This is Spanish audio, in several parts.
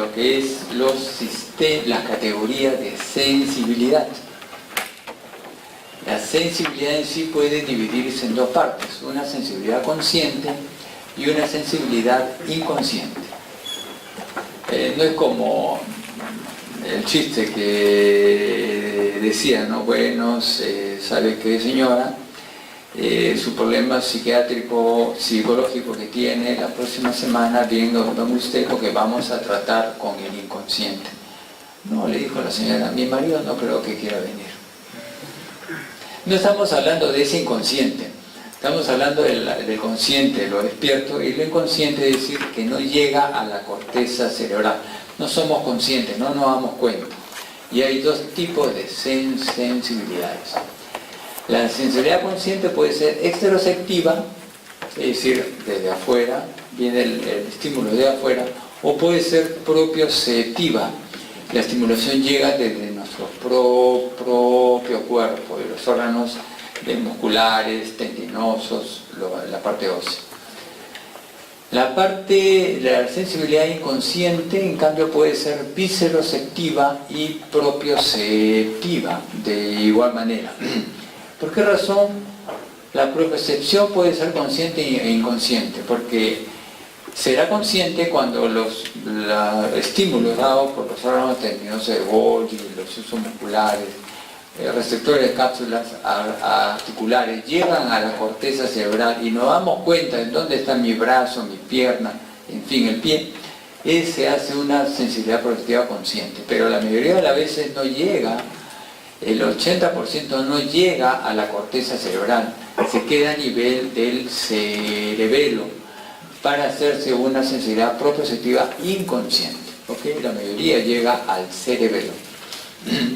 lo que es las categorías de sensibilidad. La sensibilidad en sí puede dividirse en dos partes, una sensibilidad consciente y una sensibilidad inconsciente. No es como el chiste que decía, ¿no? Bueno, ¿sabe qué, señora? Su problema psiquiátrico, psicológico que tiene, la próxima semana venga usted porque vamos a tratar con el inconsciente. No, le dijo la señora, mi marido no creo que quiera venir. No estamos hablando de ese inconsciente, estamos hablando del consciente, lo despierto, y lo inconsciente es decir que no llega a la corteza cerebral. No somos conscientes, no nos damos cuenta. Y hay dos tipos de sensibilidades. La sensibilidad consciente puede ser exteroceptiva, es decir, desde afuera, viene el estímulo de afuera, o puede ser propioceptiva. La estimulación llega desde nuestro propio cuerpo, de los órganos musculares, tendinosos, la parte ósea. La sensibilidad inconsciente, en cambio, puede ser visceroceptiva y propioceptiva, de igual manera. ¿Por qué razón? La propiocepción puede ser consciente e inconsciente, porque será consciente cuando los estímulos dados por los órganos tendinosos de Golgi, los usos musculares, receptores de cápsulas articulares llegan a la corteza cerebral y nos damos cuenta de dónde está mi brazo, mi pierna, en fin, el pie, se hace una sensibilidad propioceptiva consciente, pero la mayoría de las veces no llega, el 80% no llega a la corteza cerebral, se queda a nivel del cerebelo para hacerse una sensibilidad propioceptiva inconsciente, ¿okay? La mayoría llega al cerebelo.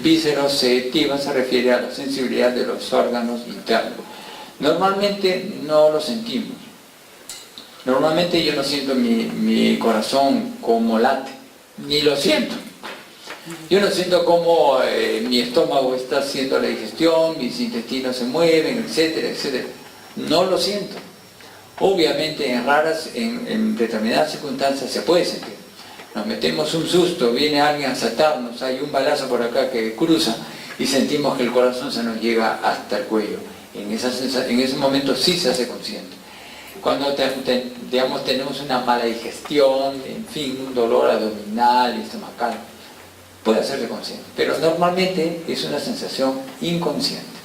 Visceroceptiva se refiere a la sensibilidad de los órganos internos. Normalmente no lo sentimos. Normalmente yo no siento mi corazón como late, ni lo siento. Yo no siento cómo mi estómago está haciendo la digestión, mis intestinos se mueven, etcétera, etcétera. No lo siento. Obviamente en determinadas circunstancias se puede sentir. Nos metemos un susto, viene alguien a asaltarnos, hay un balazo por acá que cruza y sentimos que el corazón se nos llega hasta el cuello. En ese momento sí se hace consciente. Cuando digamos, tenemos una mala digestión, en fin, un dolor abdominal, estomacal, puede hacerse consciente, pero normalmente es una sensación inconsciente.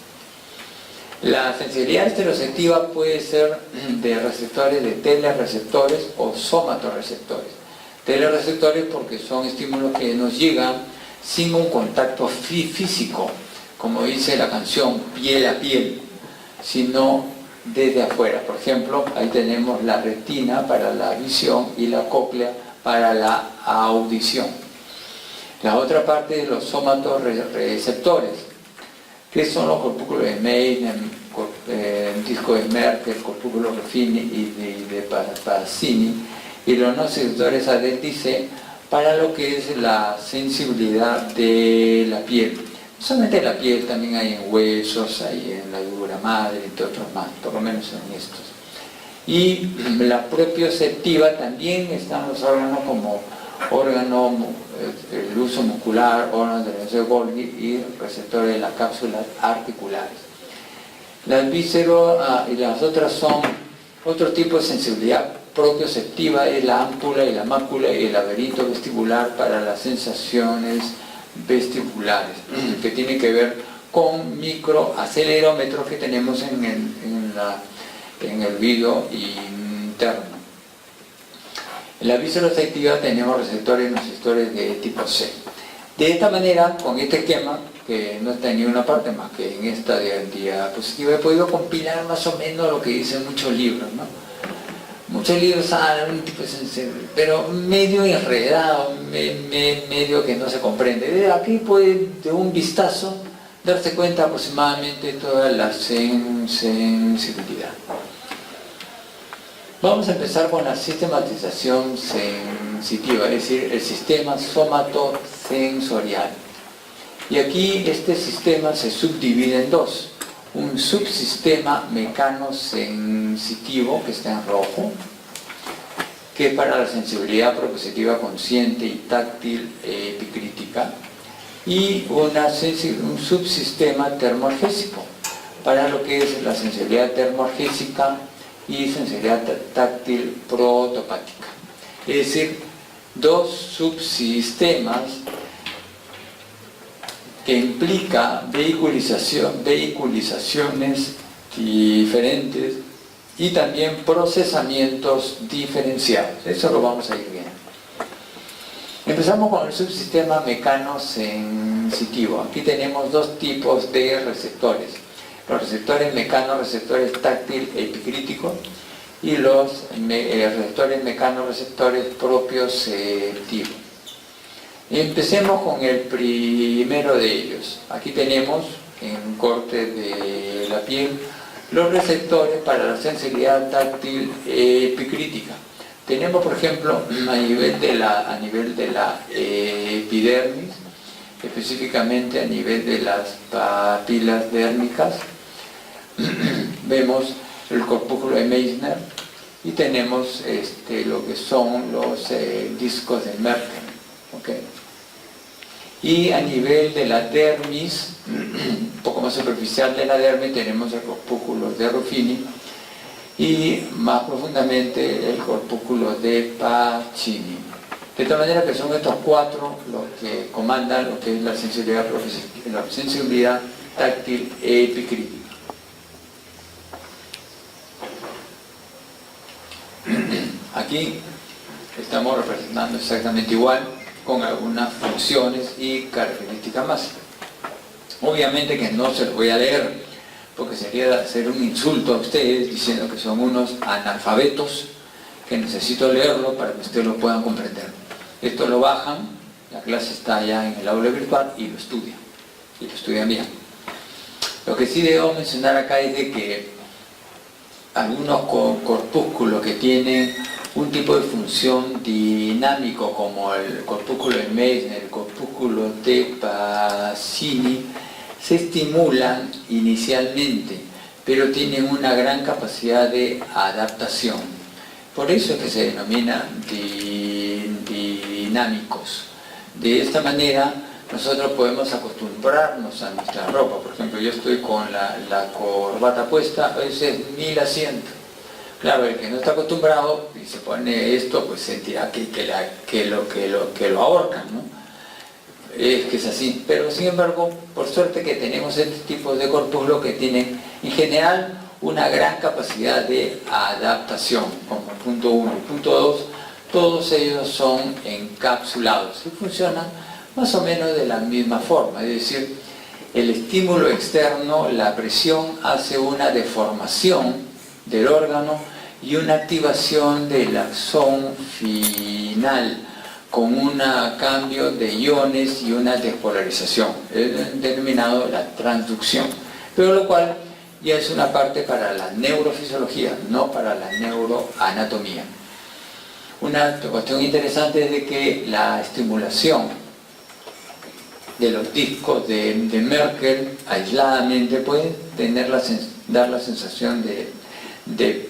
La sensibilidad estereoceptiva puede ser de receptores, de telereceptores o somatoreceptores. Telereceptores porque son estímulos que nos llegan sin un contacto físico, como dice la canción, piel a piel, sino desde afuera. Por ejemplo, ahí tenemos la retina para la visión y la cóclea para la audición. La otra parte de los somatoreceptores, que son los corpúsculos de Meissen, disco de Merkel, corpúsculo Ruffini y de Pacini, y los nociceptores adéntice para lo que es la sensibilidad de la piel. No solamente la piel, también hay en huesos, hay en la yugura madre, entre otros más, por lo menos en estos. Y la propioceptiva también están los órganos como el uso muscular, órganos de Golgi y receptores de las cápsulas articulares. Las y las otras son otro tipo de sensibilidad propioceptiva, es la ámpula y la mácula y el laberinto vestibular para las sensaciones vestibulares, que tiene que ver con microacelerómetros que tenemos en el oído interno. En la visceroceptiva tenemos receptores y nociceptores de tipo C. De esta manera, con este esquema, que no está en ninguna parte más que en esta diapositiva, he podido compilar más o menos lo que dicen muchos libros, ¿no? Muchos libros hablan un tipo de sensibilidad, pero medio enredado, medio que no se comprende. Aquí puede, de un vistazo, darse cuenta aproximadamente de toda la sensibilidad. Vamos a empezar con la sistematización sensitiva, es decir, el sistema somatosensorial. Y aquí este sistema se subdivide en dos. Un subsistema mecanosensitivo, que está en rojo, que es para la sensibilidad proprioceptiva consciente y táctil epicrítica, y un subsistema termorgésico para lo que es la sensibilidad termorgésica y sensibilidad táctil protopática. Es decir, dos subsistemas que implica vehiculizaciones diferentes y también procesamientos diferenciados. Eso lo vamos a ir viendo. Empezamos con el subsistema mecanosensitivo. Aquí tenemos dos tipos de receptores. Los receptores mecanoreceptores táctil epicríticos y los receptores mecanoreceptores propioceptivos. Empecemos con el primero de ellos. Aquí tenemos en corte de la piel los receptores para la sensibilidad táctil epicrítica. Tenemos, por ejemplo, a nivel de la epidermis, específicamente a nivel de las papilas dérmicas, vemos el corpúsculo de Meissner y tenemos lo que son los discos de Merkel. ¿Okay? Y a nivel de la dermis, un poco más superficial de la dermis, tenemos el corpúsculo de Ruffini y más profundamente el corpúsculo de Pacini. De tal manera que son estos cuatro los que comandan lo que es la sensibilidad táctil epicrítica. Aquí estamos representando exactamente igual, con algunas funciones y características más. Obviamente que no se los voy a leer, porque sería hacer un insulto a ustedes diciendo que son unos analfabetos, que necesito leerlo para que ustedes lo puedan comprender. Esto lo bajan, la clase está ya en el aula virtual y lo estudian bien. Lo que sí debo mencionar acá es de que algunos corpúsculos que tienen un tipo de función dinámico, como el corpúsculo de Meissner, el corpúsculo de Pacini, se estimulan inicialmente, pero tienen una gran capacidad de adaptación. Por eso es que se denominan dinámicos. De esta manera nosotros podemos acostumbrarnos a nuestra ropa. Por ejemplo, yo estoy con la corbata puesta, a veces ni la siento. Claro, el que no está acostumbrado y se pone esto, pues sentirá que lo ahorcan, ¿no? Es que es así. Pero sin embargo, por suerte que tenemos este tipo de corpúsculos que tienen en general una gran capacidad de adaptación, como punto 1 y punto 2, todos ellos son encapsulados y funcionan más o menos de la misma forma. Es decir, el estímulo externo, la presión, hace una deformación del órgano y una activación del axón final con un cambio de iones y una despolarización, es denominado la transducción, pero lo cual ya es una parte para la neurofisiología, no para la neuroanatomía. Una cuestión interesante es de que la estimulación de los discos de Merkel aisladamente puede dar la sensación de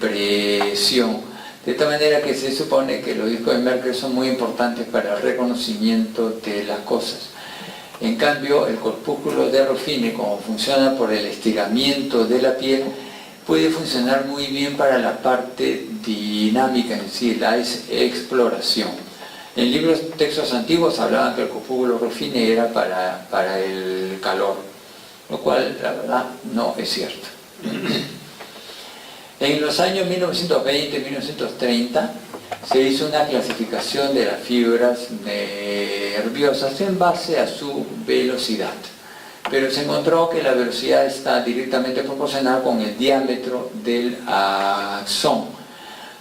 presión, de tal manera que se supone que los discos de Merkel son muy importantes para el reconocimiento de las cosas. En cambio, el corpúsculo de Ruffini, como funciona por el estiramiento de la piel, puede funcionar muy bien para la parte dinámica, es decir, la exploración. En libros, textos antiguos hablaban que el corpúsculo Ruffini era para el calor, lo cual, la verdad, no es cierto. En los años 1920-1930 se hizo una clasificación de las fibras nerviosas en base a su velocidad, pero se encontró que la velocidad está directamente proporcional con el diámetro del axón,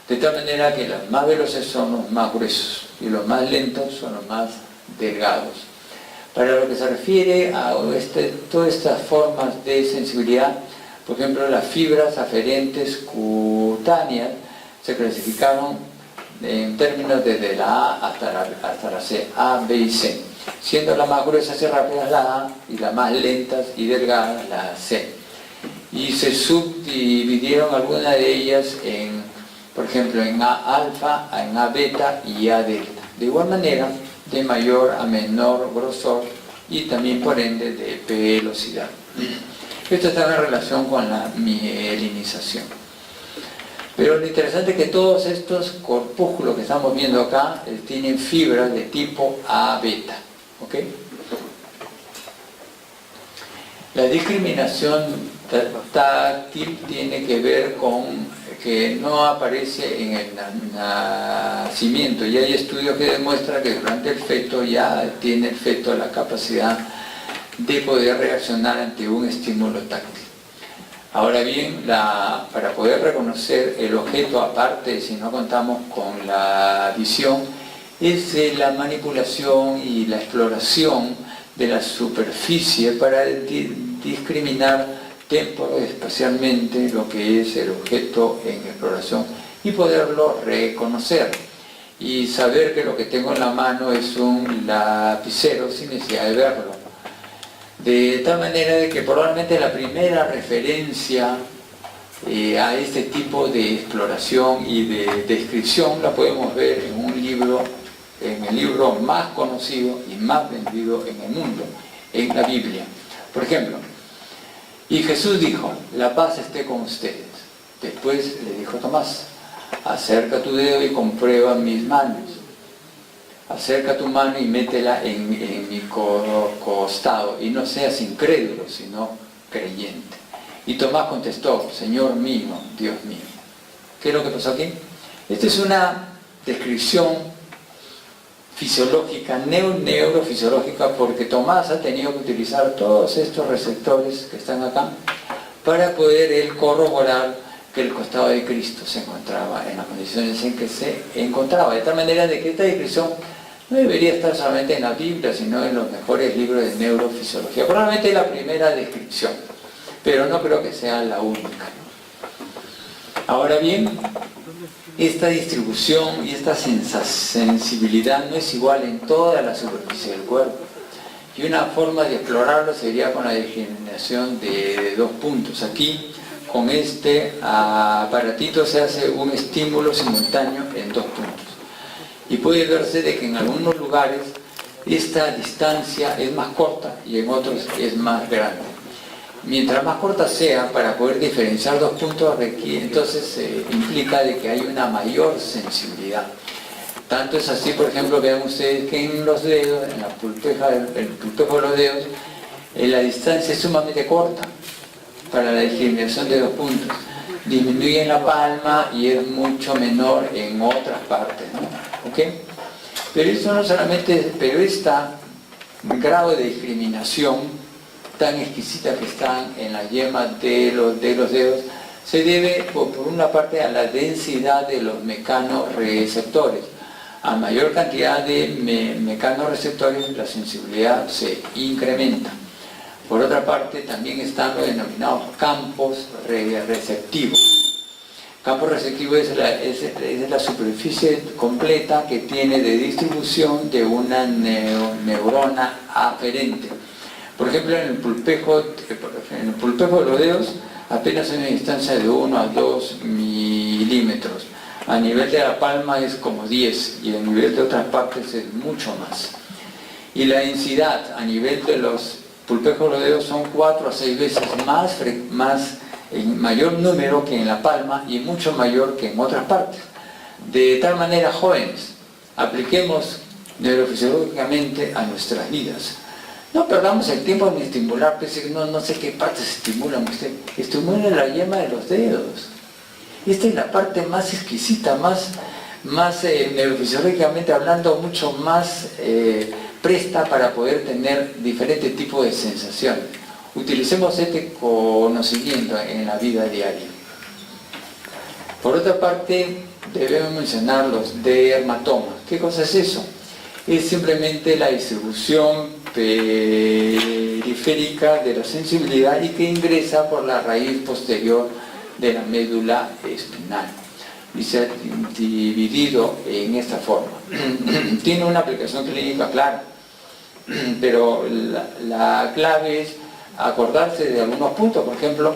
de tal manera que los más veloces son los más gruesos y los más lentos son los más delgados. Para lo que se refiere a todas estas formas de sensibilidad, por ejemplo, las fibras aferentes cutáneas se clasificaron en términos desde la A hasta la C, A, B y C, siendo las más gruesas y rápidas la A y las más lentas y delgadas la C. Y se subdividieron algunas de ellas en por ejemplo en A alfa, en A beta y A delta. De igual manera, de mayor a menor grosor y también por ende de velocidad. Esto está en relación con la mielinización. Pero lo interesante es que todos estos corpúsculos que estamos viendo acá tienen fibras de tipo A beta. ¿Ok? La discriminación táctil tiene que ver con que no aparece en el nacimiento, y hay estudios que demuestran que durante el feto ya tiene el feto la capacidad de poder reaccionar ante un estímulo táctil. Ahora bien, para poder reconocer el objeto, aparte si no contamos con la visión, es la manipulación y la exploración de la superficie para discriminar temporal-espacialmente lo que es el objeto en exploración y poderlo reconocer y saber que lo que tengo en la mano es un lapicero sin necesidad de verlo, de tal manera de que probablemente la primera referencia a este tipo de exploración y de descripción la podemos ver en un libro, en el libro más conocido y más vendido en el mundo, en la Biblia. Por ejemplo, y Jesús dijo, la paz esté con ustedes. Después le dijo Tomás, acerca tu dedo y comprueba mis manos. Acerca tu mano y métela en mi costado, y no seas incrédulo, sino creyente. Y Tomás contestó, Señor mío, Dios mío. ¿Qué es lo que pasó aquí? Esta es una descripción fisiológica, neurofisiológica, porque Tomás ha tenido que utilizar todos estos receptores que están acá para poder él corroborar que el costado de Cristo se encontraba en las condiciones en que se encontraba, de tal manera de que esta descripción no debería estar solamente en la Biblia, sino en los mejores libros de neurofisiología. Probablemente es la primera descripción, pero no creo que sea la única. Ahora bien, esta distribución y esta sensibilidad no es igual en toda la superficie del cuerpo. Y una forma de explorarlo sería con la discriminación de 2 puntos. Aquí, con este aparatito se hace un estímulo simultáneo en 2 puntos. Y puede verse de que en algunos lugares esta distancia es más corta y en otros es más grande. Mientras más corta sea, para poder diferenciar 2 puntos, entonces implica de que hay una mayor sensibilidad. Tanto es así, por ejemplo, vean ustedes que en los dedos, en la pulpeja, el pulpejo de los dedos, la distancia es sumamente corta para la discriminación de 2 puntos. Disminuye en la palma y es mucho menor en otras partes, ¿no? ¿Ok? Pero eso no solamente, pero este grado de discriminación tan exquisita que están en la yema de los dedos, se debe por una parte a la densidad de los mecanorreceptores. A mayor cantidad de mecanorreceptores, la sensibilidad se incrementa. Por otra parte, también están los denominados campos receptivos. Campo receptivo es la superficie completa que tiene de distribución de una neurona aferente. Por ejemplo, en el pulpejo de los dedos apenas hay una distancia de 1 a 2 milímetros. A nivel de la palma es como 10 y a nivel de otras partes es mucho más. Y la densidad a nivel de los pulpejos de los dedos son 4 a 6 veces más en mayor número que en la palma y mucho mayor que en otras partes. De tal manera, jóvenes, apliquemos neurofisiológicamente a nuestras vidas. No perdamos el tiempo en estimular, no sé qué partes estimulan usted. Estimula la yema de los dedos. Esta es la parte más exquisita, más neurofisiológicamente hablando, mucho más presta para poder tener diferentes tipos de sensaciones. Utilicemos este conocimiento en la vida diaria. Por otra parte, debemos mencionar los dermatomas. ¿Qué cosa es eso? Es simplemente la distribución periférica de la sensibilidad y que ingresa por la raíz posterior de la médula espinal y se ha dividido en esta forma. Tiene una aplicación clínica clara, pero la clave es acordarse de algunos puntos. Por ejemplo,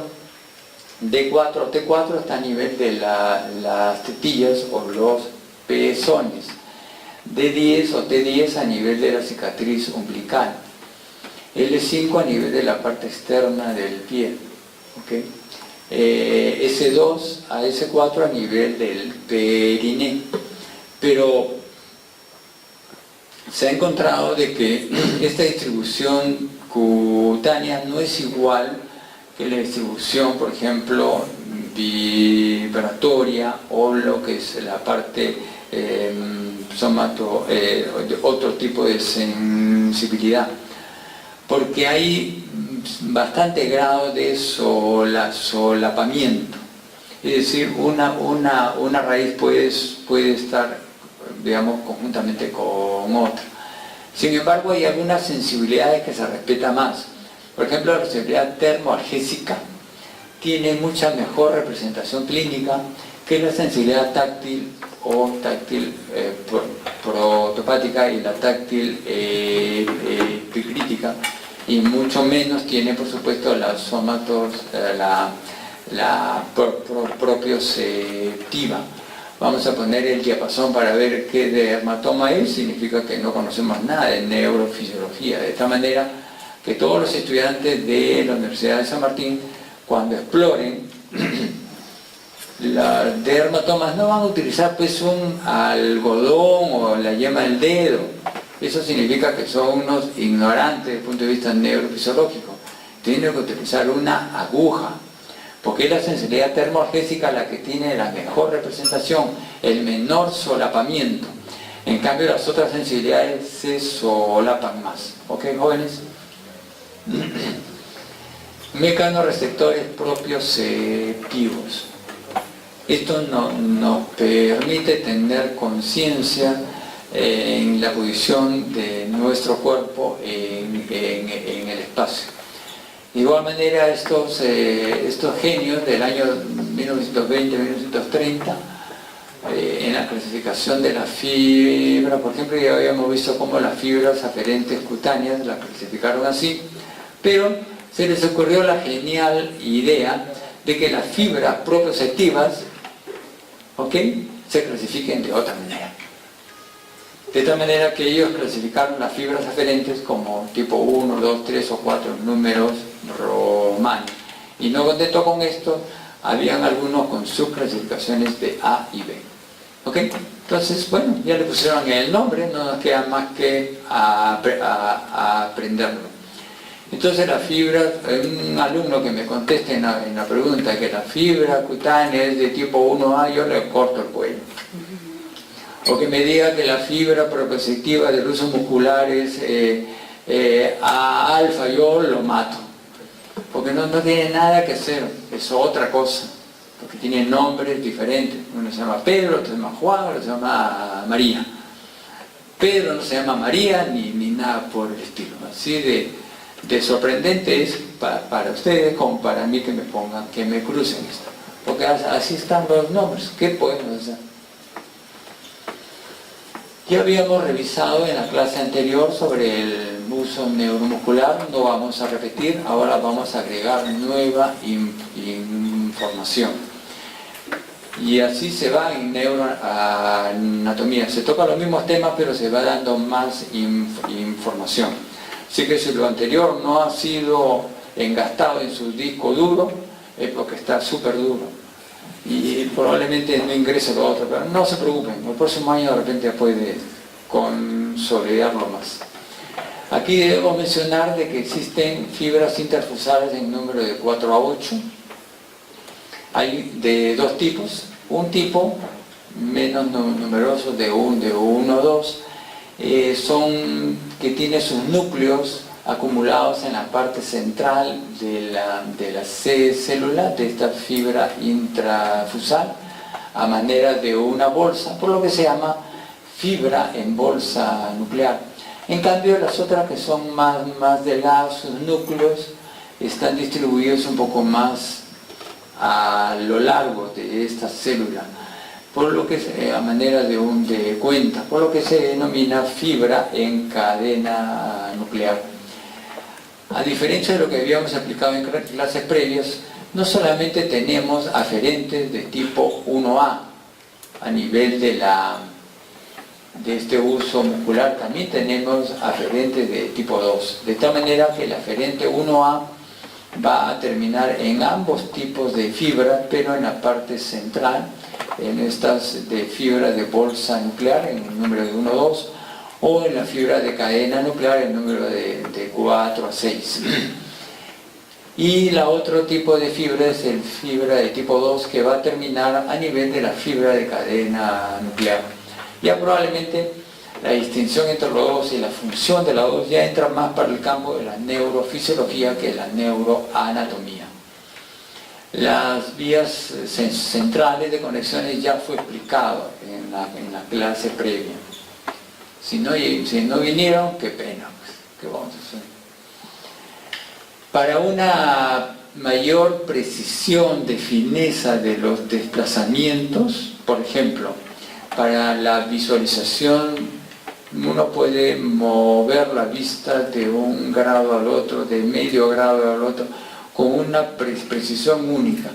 D4 o T4 está a nivel de las tetillas o los pezones. D10 o T10 a nivel de la cicatriz umbilical. L5 a nivel de la parte externa del pie. ¿Okay? S2 a S4 a nivel del periné. Pero se ha encontrado de que esta distribución cutánea no es igual que la distribución, por ejemplo, vibratoria o lo que es la parte otro tipo de sensibilidad, porque hay bastante grado de solapamiento, es decir, una raíz puede estar, digamos, conjuntamente con otra. Sin embargo, hay algunas sensibilidades que se respeta más. Por ejemplo, la sensibilidad termoalgésica tiene mucha mejor representación clínica que la sensibilidad táctil o táctil protopática y la táctil epicrítica, y mucho menos tiene, por supuesto, la propioceptiva. Vamos a poner el diapasón para ver qué dermatoma es. Significa que no conocemos nada de neurofisiología, de esta manera que todos los estudiantes de la Universidad de San Martín, cuando exploren los dermatomas, no van a utilizar pues un algodón o la yema del dedo. Eso significa que son unos ignorantes desde el punto de vista neurofisiológico. Tienen que utilizar una aguja, porque es la sensibilidad termoalgésica la que tiene la mejor representación, el menor solapamiento. En cambio, las otras sensibilidades se solapan más. ¿Ok, jóvenes? Mecanorreceptores propioceptivos. Esto nos permite tener conciencia en la posición de nuestro cuerpo en el espacio. De igual manera, estos genios del año 1920-1930, en la clasificación de la fibra, por ejemplo, ya habíamos visto cómo las fibras aferentes cutáneas las clasificaron así, pero se les ocurrió la genial idea de que las fibras propioceptivas, se clasifiquen de otra manera. De tal manera que ellos clasificaron las fibras aferentes como tipo 1, 2, 3 o 4 números romanos. Y no contento con esto, habían algunos con subclasificaciones de A y B. ¿Ok? Entonces, bueno, ya le pusieron el nombre, no nos queda más que aprenderlo. Entonces la fibra, un alumno que me conteste en la pregunta que la fibra cutánea es de tipo 1A, yo le corto el cuello. O que me diga que la fibra propioceptiva del uso muscular es A alfa, yo lo mato. Porque no tiene nada que hacer, es otra cosa. Porque tiene nombres diferentes. Uno se llama Pedro, otro se llama Juan, otro se llama María. Pedro no se llama María ni nada por el estilo. Así de sorprendente es para ustedes como para mí que me pongan, que me crucen esto. Porque así están los nombres. ¿Qué podemos hacer? Ya habíamos revisado en la clase anterior sobre el uso neuromuscular, no vamos a repetir, ahora vamos a agregar nueva información. Y así se va en neuroanatomía, se tocan los mismos temas pero se va dando más información. Así que si lo anterior no ha sido engastado en su disco duro, es porque está súper duro. Y probablemente no ingrese lo otro, pero no se preocupen, el próximo año de repente puede consolidarlo más. Aquí debo mencionar de que existen fibras interfusales en número de 4 a 8. Hay de dos tipos, un tipo menos numeroso de 1 a 2, son que tiene sus núcleos acumulados en la parte central de la célula de esta fibra intrafusal a manera de una bolsa, por lo que se llama fibra en bolsa nuclear. En cambio, las otras que son más delgadas, sus núcleos están distribuidos un poco más a lo largo de esta célula, por lo que a manera de cuenta, por lo que se denomina fibra en cadena nuclear. A diferencia de lo que habíamos aplicado en clases previas, no solamente tenemos aferentes de tipo 1A a nivel de este uso muscular, también tenemos aferentes de tipo 2, de tal manera que el aferente 1A va a terminar en ambos tipos de fibra, pero en la parte central, en estas de fibra de bolsa nuclear, en el número de 1 a 2, o en la fibra de cadena nuclear, el número de 4 a 6. Y la otro tipo de fibra es el fibra de tipo 2, que va a terminar a nivel de la fibra de cadena nuclear. Ya probablemente la distinción entre los dos y la función de los dos ya entra más para el campo de la neurofisiología que la neuroanatomía. Las vías centrales de conexiones ya fue explicado en la clase previa. Si no vinieron, qué pena, pues, ¿qué vamos a hacer? Para una mayor precisión de fineza de los desplazamientos, por ejemplo, para la visualización, uno puede mover la vista de un grado al otro, de medio grado al otro, con una precisión única.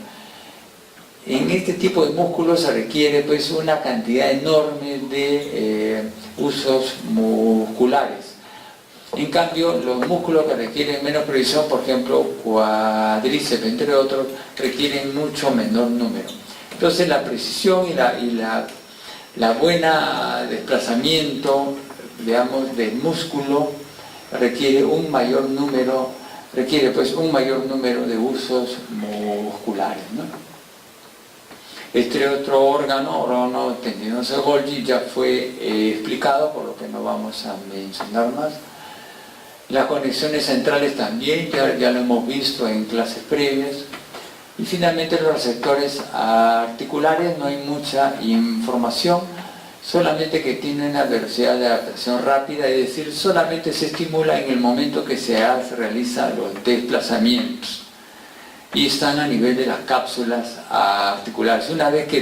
En este tipo de músculos se requiere pues una cantidad enorme de usos musculares. En cambio, los músculos que requieren menos precisión, por ejemplo, cuádriceps, entre otros, requieren mucho menor número. Entonces la precisión y la buena desplazamiento, digamos, del músculo requiere un mayor número de usos musculares, ¿no? Este otro órgano tendinoso de Golgi ya fue explicado, por lo que no vamos a mencionar más. Las conexiones centrales también, ya lo hemos visto en clases previas. Y finalmente los receptores articulares, no hay mucha información, solamente que tienen una velocidad de adaptación rápida, es decir, solamente se estimula en el momento que se realizan los desplazamientos. Y están a nivel de las cápsulas articulares. Una vez que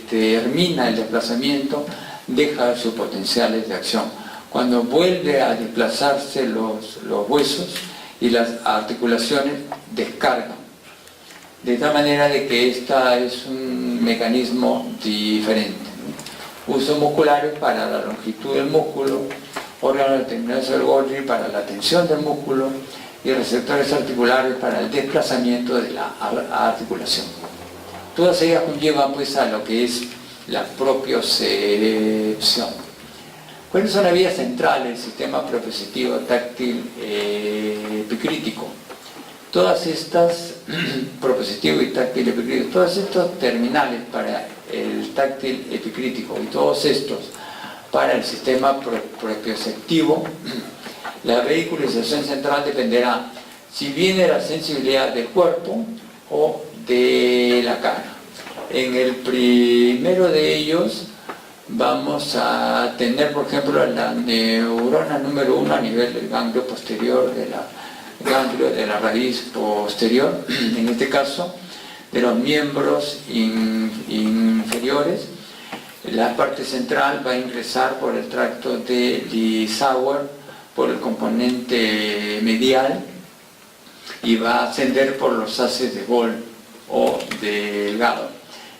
termina el desplazamiento, deja sus potenciales de acción. Cuando vuelve a desplazarse los huesos y las articulaciones, descargan. De tal manera de que esta es un mecanismo diferente, ¿no? Usos musculares para la longitud del músculo, órganos terminales del Golgi para la tensión del músculo y receptores articulares para el desplazamiento de la articulación. Todas ellas conllevan pues a lo que es la propiocepción. ¿Cuáles son las vías centrales del sistema propioceptivo táctil epicrítico? Todas estas, propioceptivo y táctil epicrítico, todos estos terminales para el táctil epicrítico y todos estos para el sistema propioceptivo, la vehiculización central dependerá si bien de la sensibilidad del cuerpo o de la cara. En el primero de ellos vamos a tener, por ejemplo, la neurona número 1 a nivel del ganglio posterior, ganglio de la raíz posterior, en este caso, de los miembros inferiores. La parte central va a ingresar por el tracto de Lissauer, por el componente medial, y va a ascender por los haces de Bol o delgado.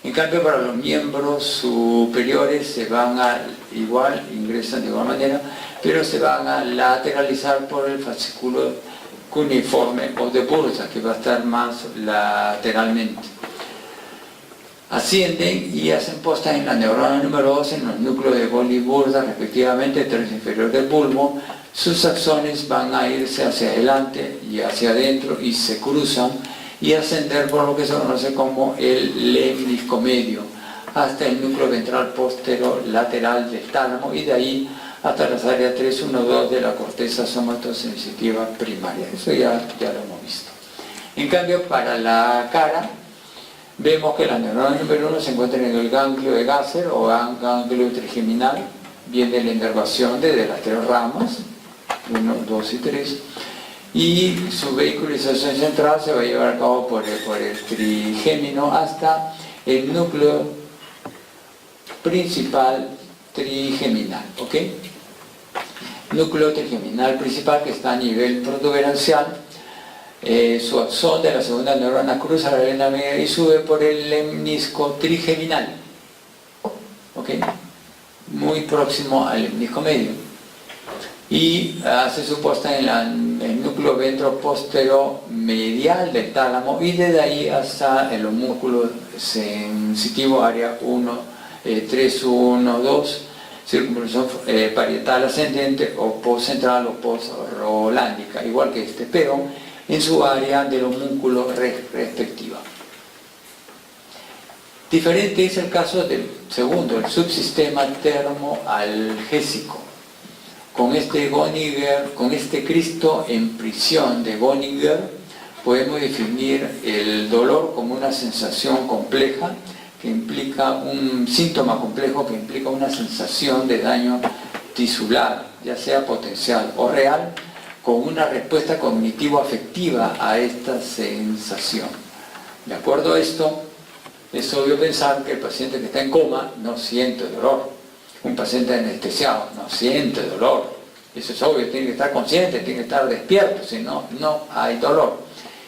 En cambio, para los miembros superiores se van ingresan de igual manera, pero se van a lateralizar por el fascículo cuneiforme o de Bursa, que va a estar más lateralmente. Ascienden y hacen posta en la neurona número 2, en los núcleos de Bol y Bursa, respectivamente, tercio inferior del bulbo. Sus axones van a irse hacia adelante y hacia adentro y se cruzan y ascender por lo que se conoce como el lemnisco medio hasta el núcleo ventral postero lateral del tálamo y de ahí hasta las áreas 3, 1, 2 de la corteza somatosensitiva primaria. Eso ya lo hemos visto. En cambio, para la cara, vemos que la neurona número 1 se encuentra en el ganglio de Gasser o ganglio trigeminal, viene la inervación de las 3 ramas, 1, 2 y 3, y su vehiculización central se va a llevar a cabo por el trigémino hasta el núcleo principal trigeminal, ¿ok? Núcleo trigeminal principal que está a nivel protuberancial. su axón de la segunda neurona cruza la arena media y sube por el lemnisco trigeminal, ¿ok? Muy próximo al lemnisco medio, y hace su puesta en el núcleo ventroposteromedial del tálamo, y desde ahí hasta el homúnculo sensitivo área 1, 3, 1, 2, circunvolución parietal ascendente o postcentral o postrolándica, igual que este, pero en su área del homúnculo respectiva. Diferente es el caso del segundo, el subsistema termoalgésico. Con este Cristo en prisión de Göninger, podemos definir el dolor como una sensación compleja que implica un síntoma complejo que implica una sensación de daño tisular, ya sea potencial o real, con una respuesta cognitivo-afectiva a esta sensación. De acuerdo a esto, es obvio pensar que el paciente que está en coma no siente dolor. Un paciente anestesiado no siente dolor. Eso es obvio, tiene que estar consciente, tiene que estar despierto, si no, no hay dolor.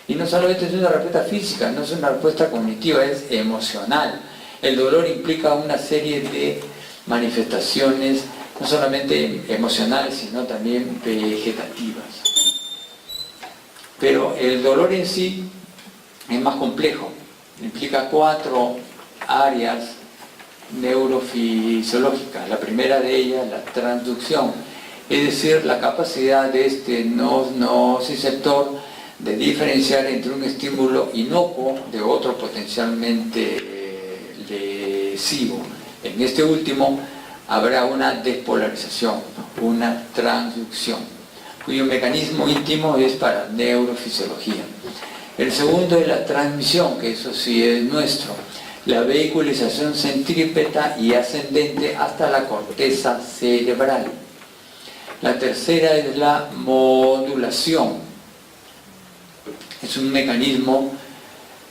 Y no solamente es una respuesta física, no es una respuesta cognitiva, es emocional. El dolor implica una serie de manifestaciones, no solamente emocionales, sino también vegetativas. Pero el dolor en sí es más complejo, implica 4 áreas neurofisiológicas. La primera de ellas, la transducción, es decir, la capacidad de este nociceptor de diferenciar entre un estímulo inocuo de otro potencialmente lesivo. En este último habrá una despolarización, una transducción, cuyo mecanismo íntimo es para neurofisiología. El segundo es la transmisión, que eso sí es nuestro, la vehiculización centrípeta y ascendente hasta la corteza cerebral. La tercera es la modulación, es un mecanismo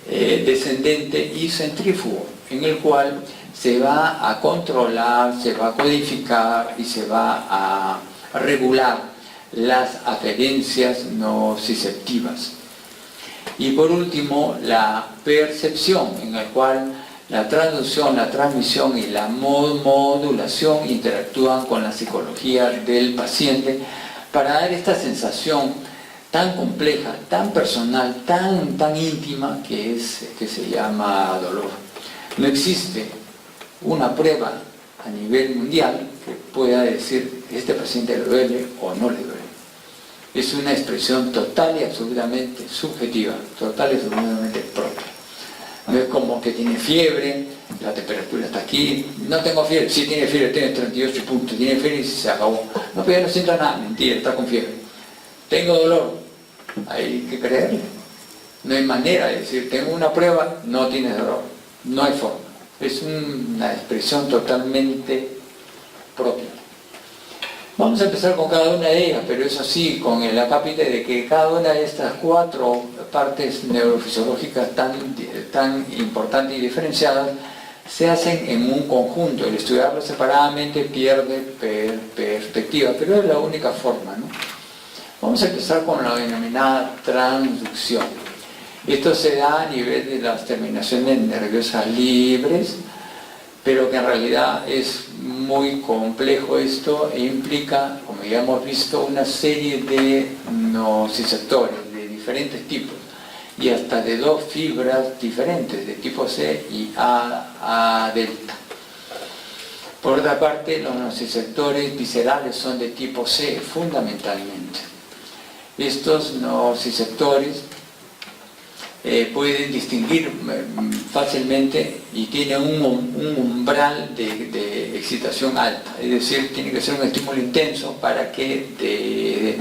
descendente y centrífugo, en el cual se va a controlar, se va a codificar y se va a regular las aferencias nociceptivas. Y por último, la percepción, en la cual la traducción, la transmisión y la modulación interactúan con la psicología del paciente para dar esta sensación tan compleja, tan personal, tan íntima que se llama dolor. No existe una prueba a nivel mundial que pueda decir este paciente le duele o no le duele. Es una expresión total y absolutamente subjetiva, total y absolutamente propia. No es como que tiene fiebre, la temperatura está aquí, no tengo fiebre, sí tiene fiebre, tiene 38 puntos, tiene fiebre y se acabó. No, pero yo no siento nada, mentira, está con fiebre. Tengo dolor, hay que creerle. No hay manera de decir, tengo una prueba, no tienes dolor, no hay forma. Es una expresión totalmente propia. Vamos a empezar con cada una de ellas, pero eso sí, con el acápite de que cada una de estas 4 partes neurofisiológicas tan importantes y diferenciadas se hacen en un conjunto. El estudiarlo separadamente pierde perspectiva, pero es la única forma, ¿no? Vamos a empezar con la denominada transducción. Esto se da a nivel de las terminaciones nerviosas libres, pero que en realidad es muy complejo esto e implica, como ya hemos visto, una serie de nociceptores de diferentes tipos y hasta de 2 fibras diferentes, de tipo C y A delta. Por otra parte, los nociceptores viscerales son de tipo C fundamentalmente. Estos nociceptores pueden distinguir fácilmente y tienen un umbral de excitación alta, es decir, tiene que ser un estímulo intenso para que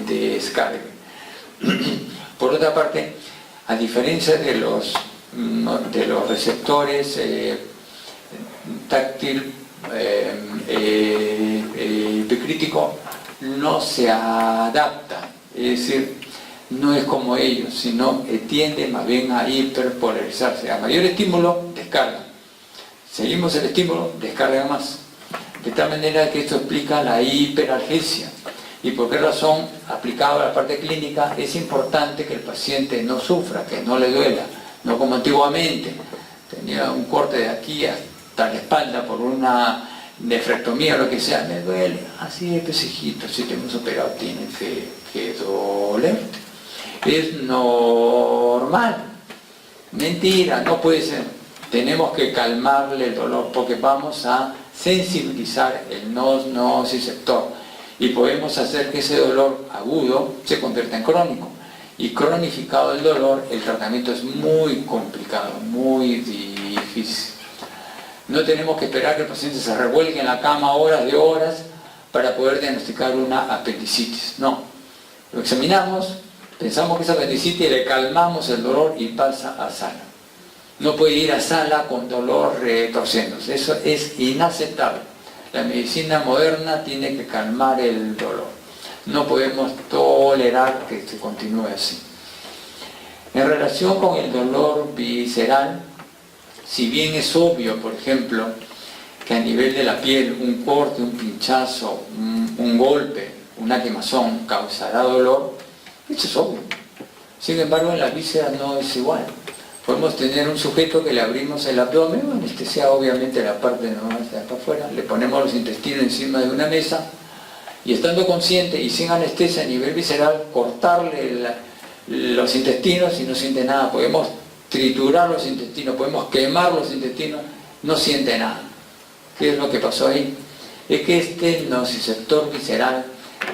descargue. Por otra parte, a diferencia de los receptores táctil epicrítico, no se adapta, es decir, no es como ellos, sino que tiende más bien a hiperpolarizarse. A mayor estímulo, descarga. Seguimos el estímulo, descarga más. De tal manera que esto explica la hiperalgesia. ¿Y por qué razón? Aplicado a la parte clínica, es importante que el paciente no sufra, que no le duela, no como antiguamente. Tenía un corte de aquí hasta la espalda por una nefrectomía o lo que sea, me duele. Así es, pues hijito, si te hemos operado tienes que dolerte. Es normal. Mentira, no puede ser. Tenemos que calmarle el dolor porque vamos a sensibilizar el nociceptor y podemos hacer que ese dolor agudo se convierta en crónico. Y cronificado el dolor, el tratamiento es muy complicado, muy difícil. No tenemos que esperar que el paciente se revuelque en la cama horas de horas para poder diagnosticar una apendicitis. No, lo examinamos, pensamos que es apendicitis, le calmamos el dolor y pasa a sala. No puede ir a sala con dolor retorciéndose, eso es inaceptable. La medicina moderna tiene que calmar el dolor. No podemos tolerar que se continúe así. En relación con el dolor visceral, si bien es obvio, por ejemplo, que a nivel de la piel un corte, un pinchazo, un golpe, una quemazón causará dolor, eso es obvio. Sin embargo, en la víscera no es igual. Podemos tener un sujeto que le abrimos el abdomen, anestesia obviamente la parte nomás de acá afuera, le ponemos los intestinos encima de una mesa y estando consciente y sin anestesia a nivel visceral, cortarle los intestinos y no siente nada. Podemos triturar los intestinos, podemos quemar los intestinos, no siente nada. ¿Qué es lo que pasó ahí? Es que este nociceptor visceral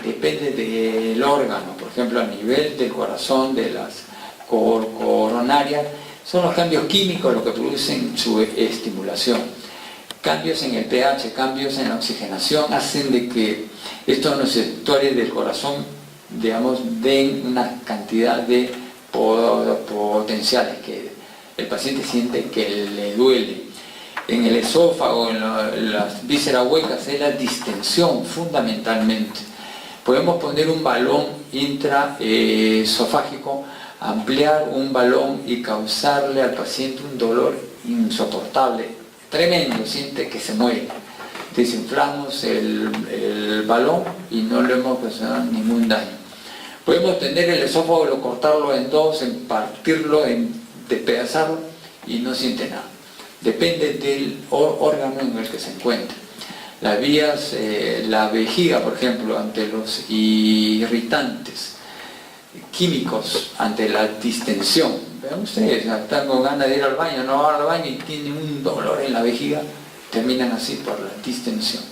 depende del órgano, por ejemplo a nivel del corazón, de las coronarias, son los cambios químicos los que producen su estimulación. Cambios en el pH, cambios en la oxigenación hacen de que estos nociceptores del corazón, digamos, den una cantidad de potenciales que el paciente siente que le duele. En el esófago, en las vísceras huecas, es la distensión fundamentalmente. Podemos poner un balón intraesofágico, ampliar un balón y causarle al paciente un dolor insoportable, tremendo, siente que se muere. Desinflamos el balón y no le hemos ocasionado ningún daño. Podemos tener el esófago, cortarlo en dos, en partirlo, en despedazarlo y no siente nada. Depende del órgano en el que se encuentra. Las vías, la vejiga, por ejemplo, ante los irritantes químicos, ante la distensión. Vean ustedes, están con ganas de ir al baño, no van al baño y tienen un dolor en la vejiga, terminan así por la distensión.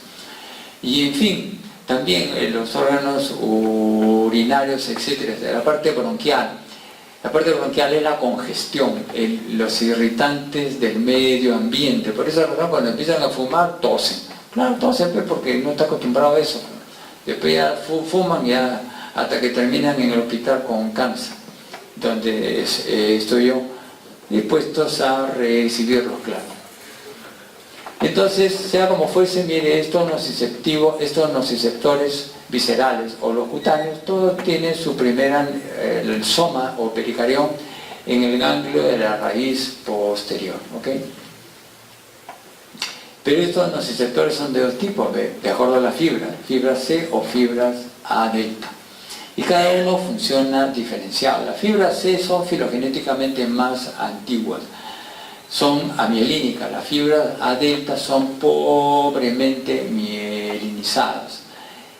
Y en fin, también los órganos urinarios, etcétera, la parte bronquial. La parte bronquial es la congestión, los irritantes del medio ambiente. Por esa razón, cuando empiezan a fumar, tosen. Claro, tosen porque no está acostumbrado a eso. Después ya fuman ya hasta que terminan en el hospital con cáncer, donde estoy yo, dispuestos a recibirlos, claro. Entonces, sea como fuese, mire, estos nociceptores viscerales o los cutáneos, todos tienen su primera, el soma o pericarión en el ganglio de la raíz posterior, ¿ok? Pero estos nociceptores son de dos tipos, de acuerdo a la fibra C o fibras A delta. Y cada uno funciona diferenciado. Las fibras C son filogenéticamente más antiguas, son amielínicas. Las fibras A delta son pobremente mielinizadas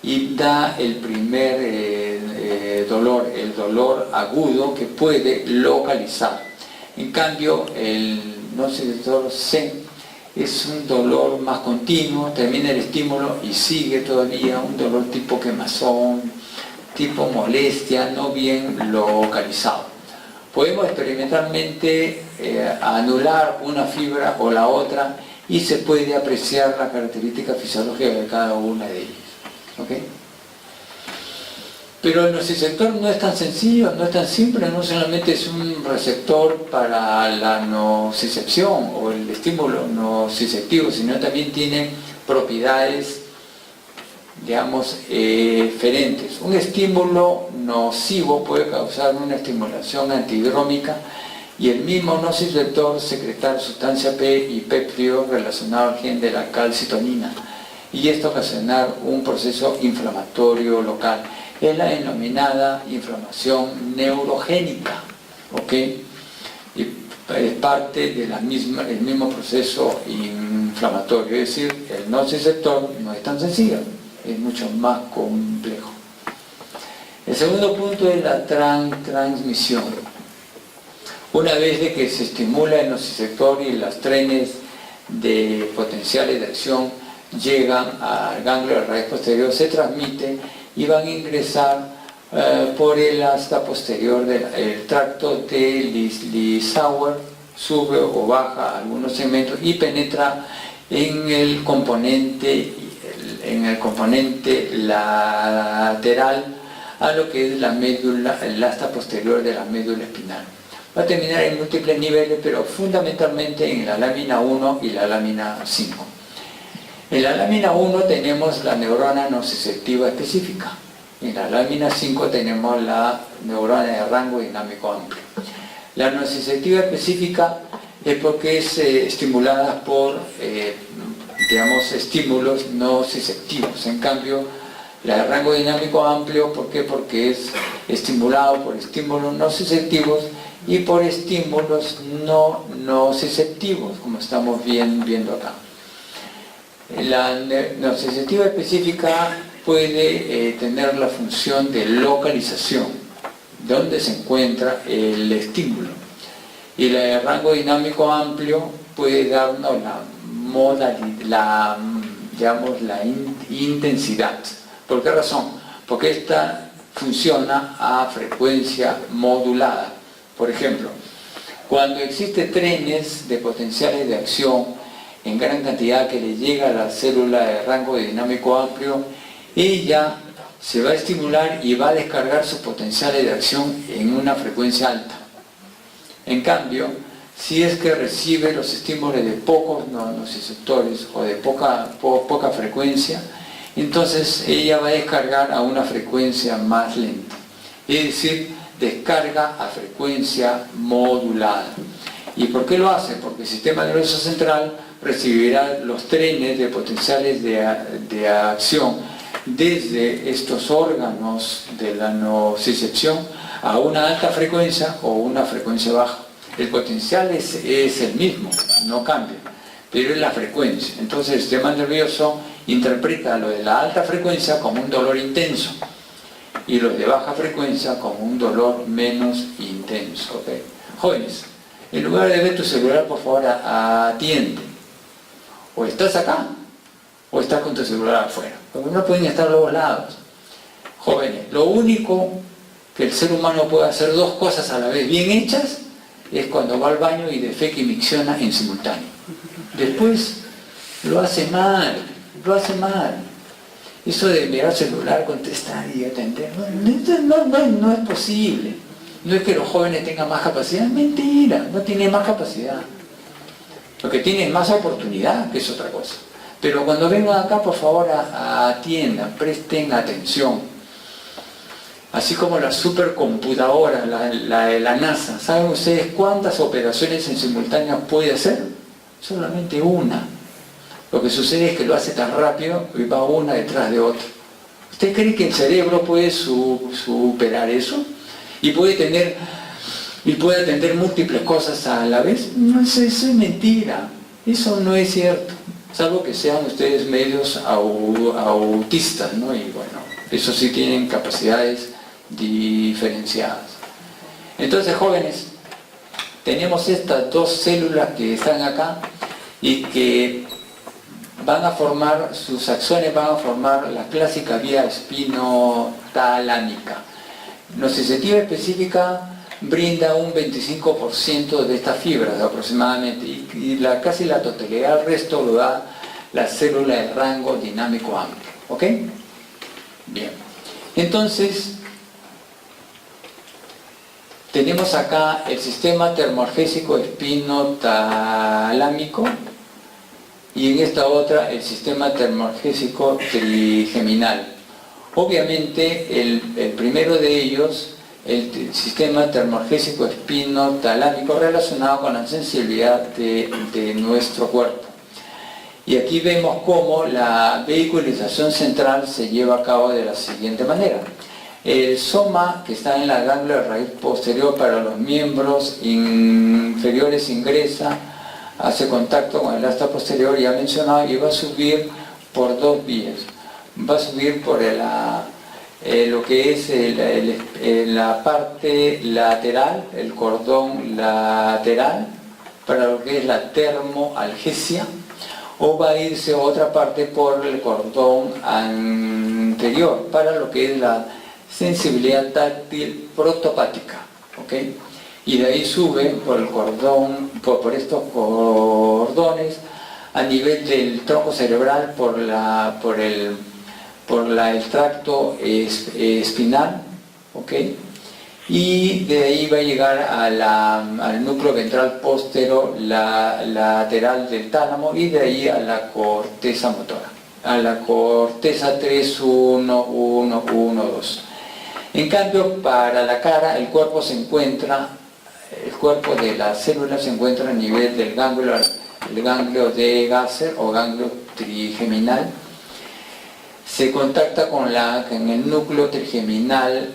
y da el primer dolor, el dolor agudo que puede localizar. En cambio, el nociceptor C es un dolor más continuo, termina el estímulo y sigue todavía un dolor tipo quemazón, tipo molestia, no bien localizado. Podemos experimentalmente anular una fibra o la otra y se puede apreciar la característica fisiológica de cada una de ellas. ¿Okay? Pero el nociceptor no es tan sencillo, no es tan simple, no solamente es un receptor para la nocicepción o el estímulo nociceptivo, sino también tiene propiedades, digamos, diferentes. Un estímulo nocivo puede causar una estimulación antihidrómica y el mismo nociceptor secretar sustancia P y péptido relacionado al gen de la calcitonina. y esto ocasionar un proceso inflamatorio local. Es la denominada inflamación neurogénica, ¿ok? Y es parte del mismo proceso inflamatorio, es decir, el nociceptor no es tan sencillo, es mucho más complejo. El segundo punto es la transmisión. Una vez de que se estimula el nociceptor y los trenes de potenciales de acción llegan al ganglio del raíz posterior, se transmite y van a ingresar por el asta posterior del tracto de Lissauer, sube o baja algunos segmentos y penetra en el componente lateral a lo que es la médula, el asta posterior de la médula espinal. Va a terminar en múltiples niveles, pero fundamentalmente en la lámina 1 y la lámina 5. En la lámina 1 tenemos la neurona nociceptiva específica. En la lámina 5 tenemos la neurona de rango dinámico amplio. La nociceptiva específica es porque es estimulada por, estímulos nociceptivos. En cambio, la de rango dinámico amplio, ¿por qué? Porque es estimulado por estímulos nociceptivos y por estímulos no nociceptivos, como estamos viendo acá. La nociceptiva específica puede tener la función de localización, donde se encuentra el estímulo. Y la de rango dinámico amplio puede darnos la intensidad. ¿Por qué razón? Porque esta funciona a frecuencia modulada. Por ejemplo, cuando existen trenes de potenciales de acción en gran cantidad que le llega a la célula de rango dinámico amplio, ella se va a estimular y va a descargar sus potenciales de acción en una frecuencia alta. En cambio, si es que recibe los estímulos de pocos nociceptores o de poca frecuencia, entonces ella va a descargar a una frecuencia más lenta. Es decir, descarga a frecuencia modulada. ¿Y por qué lo hace? Porque el sistema nervioso central recibirá los trenes de potenciales de acción desde estos órganos de la nocicepción a una alta frecuencia o una frecuencia baja. El potencial es el mismo, no cambia, pero es la frecuencia. Entonces el sistema nervioso interpreta lo de la alta frecuencia como un dolor intenso y lo de baja frecuencia como un dolor menos intenso. ¿Okay? Jóvenes, en lugar de ver tu celular, por favor, atiende. O estás acá, o estás con tu celular afuera. Porque no pueden estar a los lados. Jóvenes, lo único que el ser humano puede hacer dos cosas a la vez bien hechas es cuando va al baño y defeca y micciona en simultáneo. Después lo hace mal. Eso de mirar celular, contestar y atender, no es posible. No es que los jóvenes tengan más capacidad, es mentira, no tienen más capacidad. Lo que tienen es más oportunidad, que es otra cosa. Pero cuando vengan acá, por favor, atiendan, presten atención. Así como la supercomputadora, la de la NASA, ¿saben ustedes cuántas operaciones en simultáneo puede hacer? Solamente una. Lo que sucede es que lo hace tan rápido y va una detrás de otra. ¿Usted cree que el cerebro puede superar eso? ¿Y puede atender múltiples cosas a la vez? No, eso es mentira. Eso no es cierto. Salvo que sean ustedes medios autistas, ¿no? Y bueno, eso sí tienen capacidades diferenciadas. Entonces, jóvenes, tenemos estas dos células que están acá y que van a formar, sus axones van a formar la clásica vía espinotalámica. Nociceptiva específica brinda un 25% de estas fibras aproximadamente y casi la totalidad del resto lo da la célula de rango dinámico amplio. ¿Ok? Bien. Entonces, tenemos acá el sistema termoalgésico espinotalámico y en esta otra el sistema termoalgésico trigeminal. Obviamente el primero de ellos, el sistema termoalgésico espinotalámico, relacionado con la sensibilidad de nuestro cuerpo. Y aquí vemos cómo la vehiculización central se lleva a cabo de la siguiente manera. El soma, que está en la glándula de raíz posterior para los miembros inferiores, ingresa, hace contacto con el asta posterior, ya mencionado, y va a subir por dos vías. Va a subir por lo que es la parte lateral, el cordón lateral, para lo que es la termoalgesia, o va a irse a otra parte por el cordón anterior, para lo que es la sensibilidad táctil protopática, ¿ok? Y de ahí sube por el cordón, por estos cordones, a nivel del tronco cerebral, por el tracto espinal, ¿ok? Y de ahí va a llegar al núcleo ventral posterior lateral del tálamo, y de ahí a la corteza motora, a la corteza 3, 1, 1, 1, 2. En cambio, para la cara, el cuerpo de la célula se encuentra a nivel del ganglio de Gasser o ganglio trigeminal. Se contacta en el núcleo trigeminal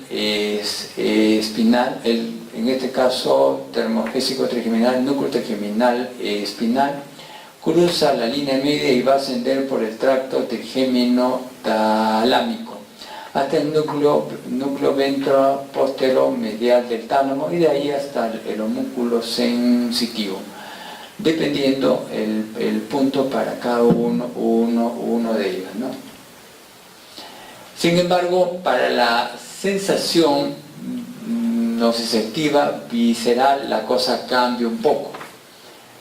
espinal, en este caso termogésico trigeminal, núcleo trigeminal espinal, cruza la línea media y va a ascender por el tracto trigémino talámico hasta el núcleo ventral posterior medial del tálamo, y de ahí hasta el homúnculo sensitivo, dependiendo el punto para cada uno de ellos, ¿no? Sin embargo, para la sensación nociceptiva visceral, la cosa cambia un poco.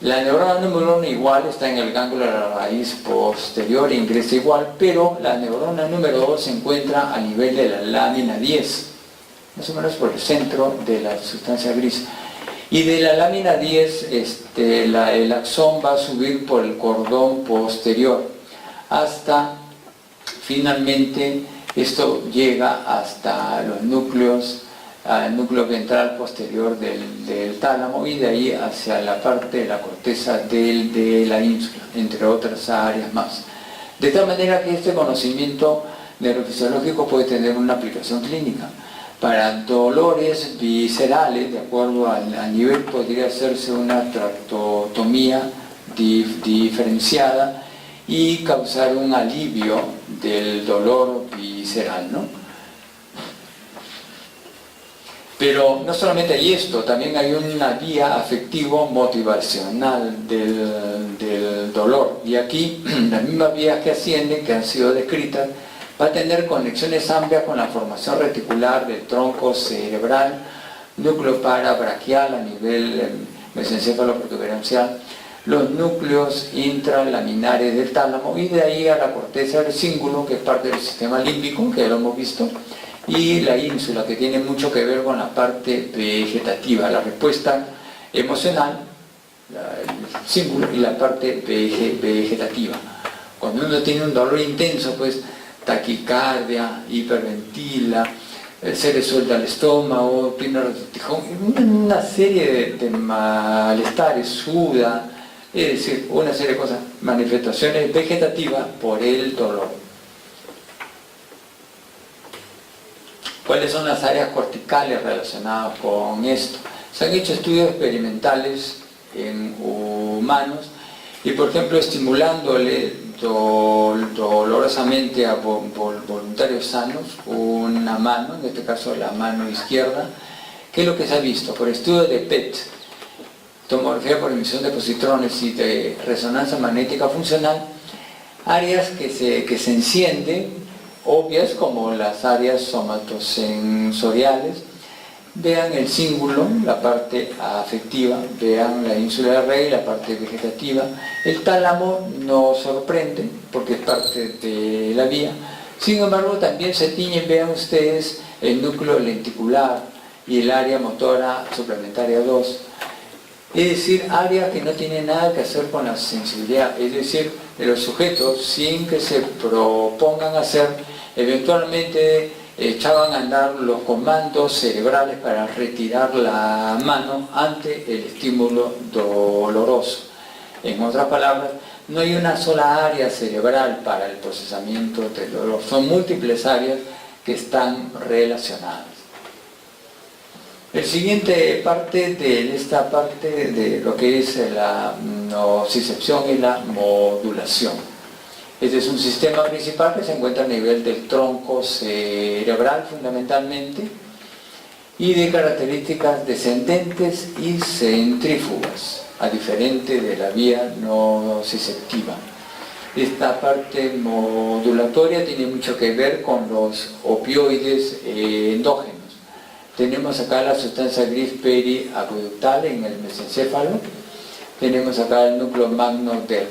La neurona número 1 igual está en el ganglio de la raíz posterior e ingresa igual, pero la neurona número 2 se encuentra a nivel de la lámina 10, más o menos por el centro de la sustancia gris. Y de la lámina 10, el axón va a subir por el cordón posterior hasta, finalmente, esto llega hasta los núcleos, al núcleo ventral posterior del tálamo, y de ahí hacia la parte de la corteza de la ínsula, entre otras áreas más. De tal manera que este conocimiento neurofisiológico puede tener una aplicación clínica. Para dolores viscerales, de acuerdo al nivel, podría hacerse una tractotomía diferenciada y causar un alivio del dolor visceral, ¿no? Pero no solamente hay esto, también hay una vía afectivo-motivacional del dolor. Y aquí, las mismas vías que ascienden, que han sido descritas, va a tener conexiones amplias con la formación reticular del tronco cerebral, núcleo parabraquial a nivel mesencéfalo protuberancial, los núcleos intralaminares del tálamo, y de ahí a la corteza del cíngulo, que es parte del sistema límbico, que ya lo hemos visto, y la ínsula, que tiene mucho que ver con la parte vegetativa, la respuesta emocional, el cíngulo, y la parte vegetativa. Cuando uno tiene un dolor intenso, pues taquicardia, hiperventila, se le suelta el estómago, tiene retortijón, una serie de malestares, suda, es decir, una serie de cosas, manifestaciones vegetativas por el dolor. ¿Cuáles son las áreas corticales relacionadas con esto? Se han hecho estudios experimentales en humanos y, por ejemplo, estimulándole dolorosamente a voluntarios sanos una mano, en este caso la mano izquierda. ¿Qué es lo que se ha visto? Por estudios de PET, tomografía por emisión de positrones y de resonancia magnética funcional, áreas que se encienden, obvias como las áreas somatosensoriales. Vean el cíngulo, la parte afectiva, vean la ínsula de Rey, la parte vegetativa. El tálamo nos sorprende porque es parte de la vía. Sin embargo, también se tiñen, vean ustedes, el núcleo lenticular y el área motora suplementaria 2. Es decir, áreas que no tienen nada que hacer con la sensibilidad, es decir, de los sujetos, sin que se propongan hacer, eventualmente echaban a andar los comandos cerebrales para retirar la mano ante el estímulo doloroso. En otras palabras, no hay una sola área cerebral para el procesamiento del dolor, son múltiples áreas que están relacionadas. El siguiente parte de esta parte de lo que es la nocicepción y la modulación. Este es un sistema principal que se encuentra a nivel del tronco cerebral fundamentalmente y de características descendentes y centrífugas, a diferente de la vía nociceptiva. Esta parte modulatoria tiene mucho que ver con los opioides endógenos. Tenemos acá la sustancia gris periacueductal en el mesencéfalo. Tenemos acá el núcleo magno del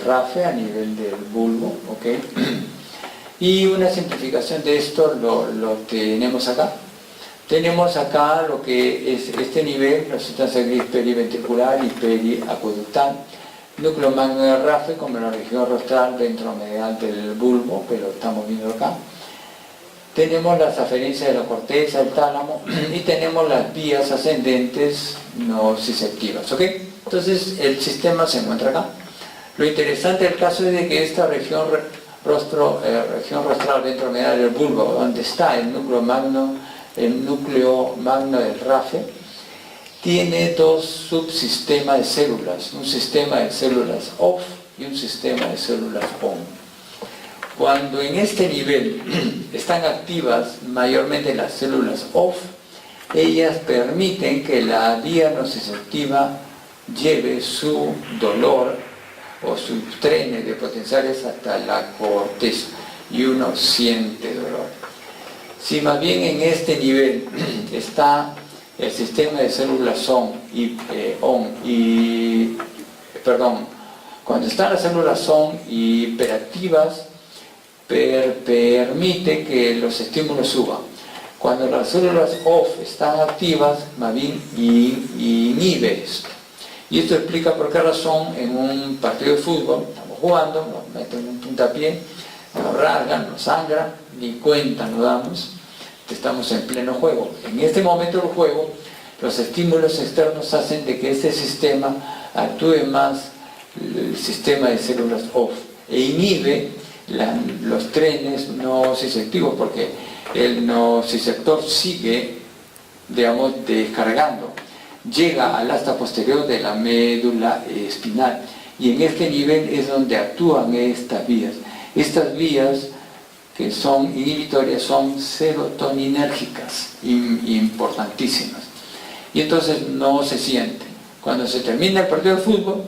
RAFE a nivel del bulbo, ¿ok? Y una simplificación de esto lo tenemos acá. Tenemos acá lo que es este nivel, la sustancia gris periventricular y periacueductal. Núcleo magno del RAFE como la región rostral ventromedial del bulbo, que lo estamos viendo acá. Tenemos las aferencias de la corteza, el tálamo, y tenemos las vías ascendentes nociceptivas, ¿ok? Entonces el sistema se encuentra acá. Lo interesante del caso es de que esta región rostral ventromedial del bulbo, donde está el núcleo magno del RAFE, tiene dos subsistemas de células, un sistema de células off y un sistema de células on. Cuando en este nivel están activas mayormente las células off, ellas permiten que la vía nociceptiva lleve su dolor o sus trenes de potenciales hasta la corteza y uno siente dolor. Si más bien en este nivel está el sistema de células cuando están las células on hiperactivas, permite que los estímulos suban. Cuando las células off están activas, más bien inhibe esto. Y esto explica por qué razón en un partido de fútbol, estamos jugando, nos meten un puntapié, nos rasgan, nos sangra, ni cuenta nos damos, estamos en pleno juego. En este momento del juego, los estímulos externos hacen de que este sistema actúe más el sistema de células off e inhibe los trenes nociceptivos, porque el nociceptor sigue, digamos, descargando, llega al asta posterior de la médula espinal, y en este nivel es donde actúan estas vías. Estas vías que son inhibitorias son serotoninérgicas, importantísimas, y entonces no se sienten. Cuando se termina el partido de fútbol,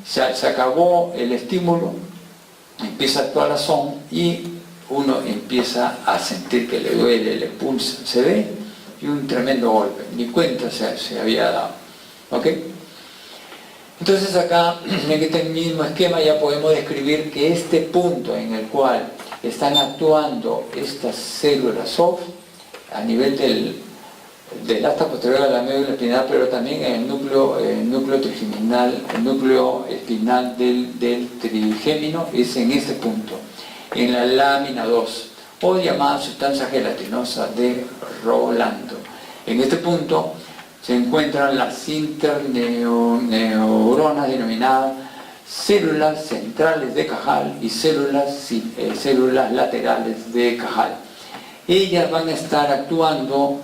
se acabó el estímulo, empieza a actuar la son y uno empieza a sentir que le duele, le pulsa, se ve, y un tremendo golpe, ni cuenta se había dado, ¿ok? Entonces acá, en este mismo esquema ya podemos describir que este punto en el cual están actuando estas células off a nivel del asta posterior de la médula espinal, pero también en el núcleo trigeminal, el núcleo espinal del trigémino, es en este punto, en la lámina 2, o llamada sustancia gelatinosa de Rolando. En este punto se encuentran las interneuronas denominadas células centrales de Cajal y células laterales de Cajal. Ellas van a estar actuando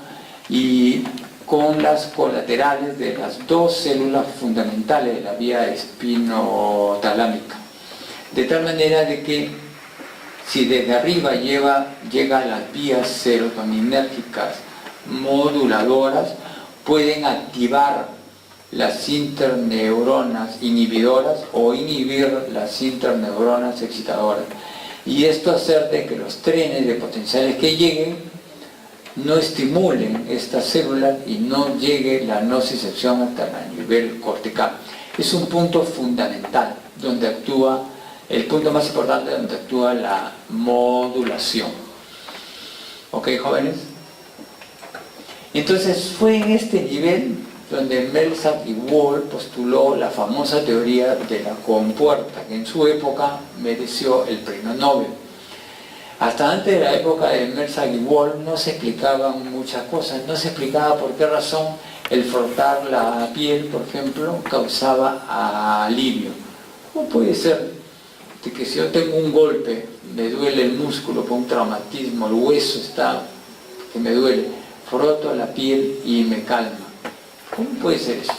y con las colaterales de las dos células fundamentales de la vía espinotalámica, de tal manera de que si desde arriba llega a las vías serotoninérgicas moduladoras, pueden activar las interneuronas inhibidoras o inhibir las interneuronas excitadoras, y esto hacer de que los trenes de potenciales que lleguen no estimulen estas células y no llegue la nocicepción hasta el nivel cortical. Es un punto fundamental donde actúa, el punto más importante donde actúa la modulación. ¿Ok, jóvenes? Entonces fue en este nivel donde Melsack y Wall postuló la famosa teoría de la compuerta, que en su época mereció el premio Nobel. Hasta antes de la época de Mercer y Wolf no se explicaban muchas cosas, no se explicaba por qué razón el frotar la piel, por ejemplo, causaba alivio. ¿Cómo puede ser de que si yo tengo un golpe, me duele el músculo por un traumatismo, el hueso está que me duele, froto la piel y me calma? ¿Cómo puede ser eso?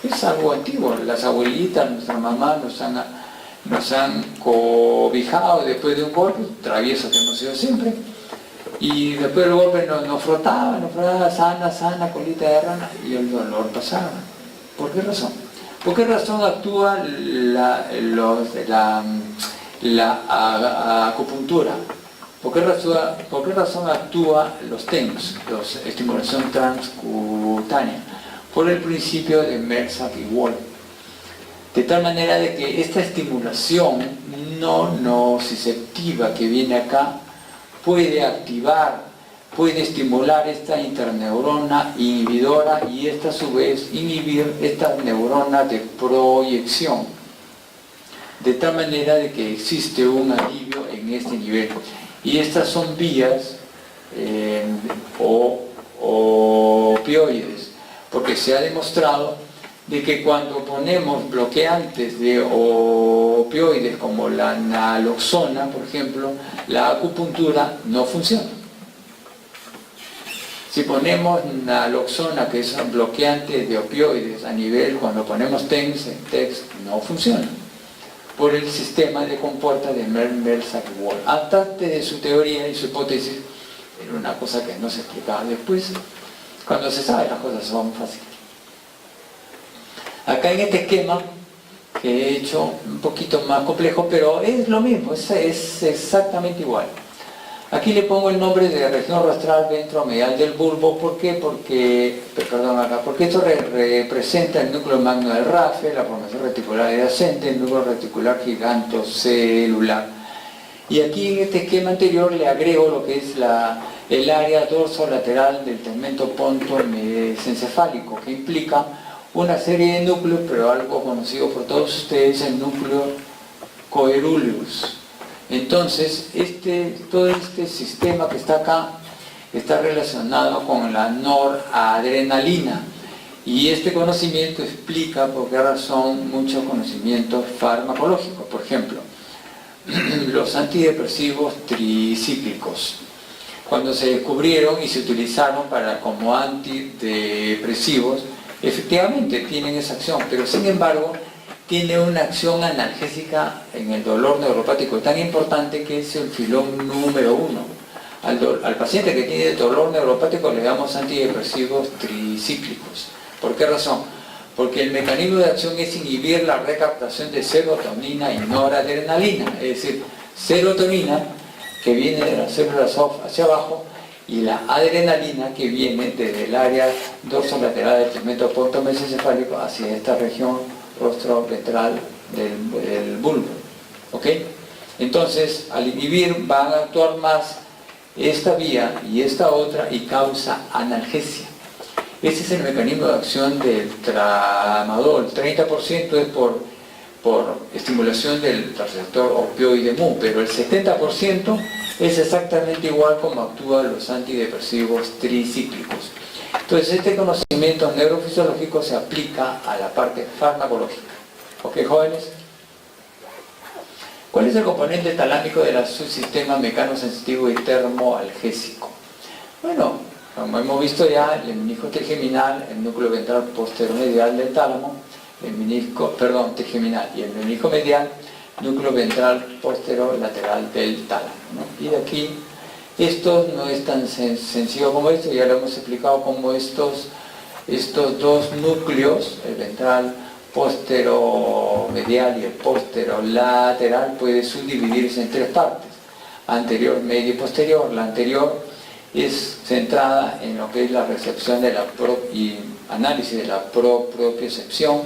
Es algo antiguo. Las abuelitas, nuestra mamá nos han cobijado después de un golpe, traviesos que hemos sido siempre, y después del golpe nos frotaban, sana, colita de rana, y el dolor pasaba. ¿Por qué razón? ¿Por qué razón actúa la acupuntura? ¿Por qué razón actúa los TENS, la estimulación transcutánea? Por el principio de Mercer y Wolf. De tal manera de que esta estimulación no nociceptiva que viene acá puede activar, puede estimular esta interneurona inhibidora y esta a su vez inhibir esta neurona de proyección. De tal manera de que existe un alivio en este nivel. Y estas son vías opioides, porque se ha demostrado de que cuando ponemos bloqueantes de opioides como la naloxona, por ejemplo, la acupuntura no funciona. Si ponemos naloxona, que es un bloqueante de opioides a nivel, cuando ponemos TENS, no funciona, por el sistema de comporta de Mercer y Wolf. Antes de su teoría y su hipótesis, era una cosa que no se explicaba. Después, cuando se sabe, las cosas son fáciles. Acá en este esquema, que he hecho un poquito más complejo, pero es lo mismo, es exactamente igual. Aquí le pongo el nombre de región rostral ventromedial del bulbo. ¿Por qué? Porque esto representa el núcleo magno del RAFE, la formación reticular adyacente, el núcleo reticular gigantocelular. Y aquí en este esquema anterior le agrego lo que es el área dorsolateral del tegmento pontomesencefálico, que implica una serie de núcleos, pero algo conocido por todos ustedes, el núcleo coeruleus. Entonces, todo este sistema que está acá está relacionado con la noradrenalina, y este conocimiento explica por qué razón muchos conocimientos farmacológicos. Por ejemplo, los antidepresivos tricíclicos, cuando se descubrieron y se utilizaron como antidepresivos, efectivamente tienen esa acción, pero sin embargo tiene una acción analgésica en el dolor neuropático tan importante que es el filón número 1. Al paciente que tiene dolor neuropático le damos antidepresivos tricíclicos. ¿Por qué razón? Porque el mecanismo de acción es inhibir la recaptación de serotonina y noradrenalina, es decir, serotonina que viene de las células hacia abajo y la adrenalina que viene desde el área dorsolateral del tegmento pontomesencefálico hacia esta región rostro ventral del bulbo. ¿Ok? Entonces, al inhibir van a actuar más esta vía y esta otra y causa analgesia. Ese es el mecanismo de acción del tramadol. 30% es por estimulación del receptor opioide mu, pero el 70% es exactamente igual como actúan los antidepresivos tricíclicos. Entonces este conocimiento neurofisiológico se aplica a la parte farmacológica. ¿Ok, jóvenes? ¿Cuál es el componente talámico del subsistema mecanosensitivo y termoalgésico? Bueno, como hemos visto ya, el menisco trigeminal, el núcleo ventral posteromedial del tálamo, el menisco, trigeminal, y el menisco medial, núcleo ventral posterolateral del tálamo, ¿no? Y de aquí, esto no es tan sencillo como esto, ya lo hemos explicado como estos dos núcleos, el ventral posteromedial y el posterolateral, puede subdividirse en tres partes: anterior, medio y posterior. La anterior es centrada en lo que es la recepción y análisis de la propiocepción,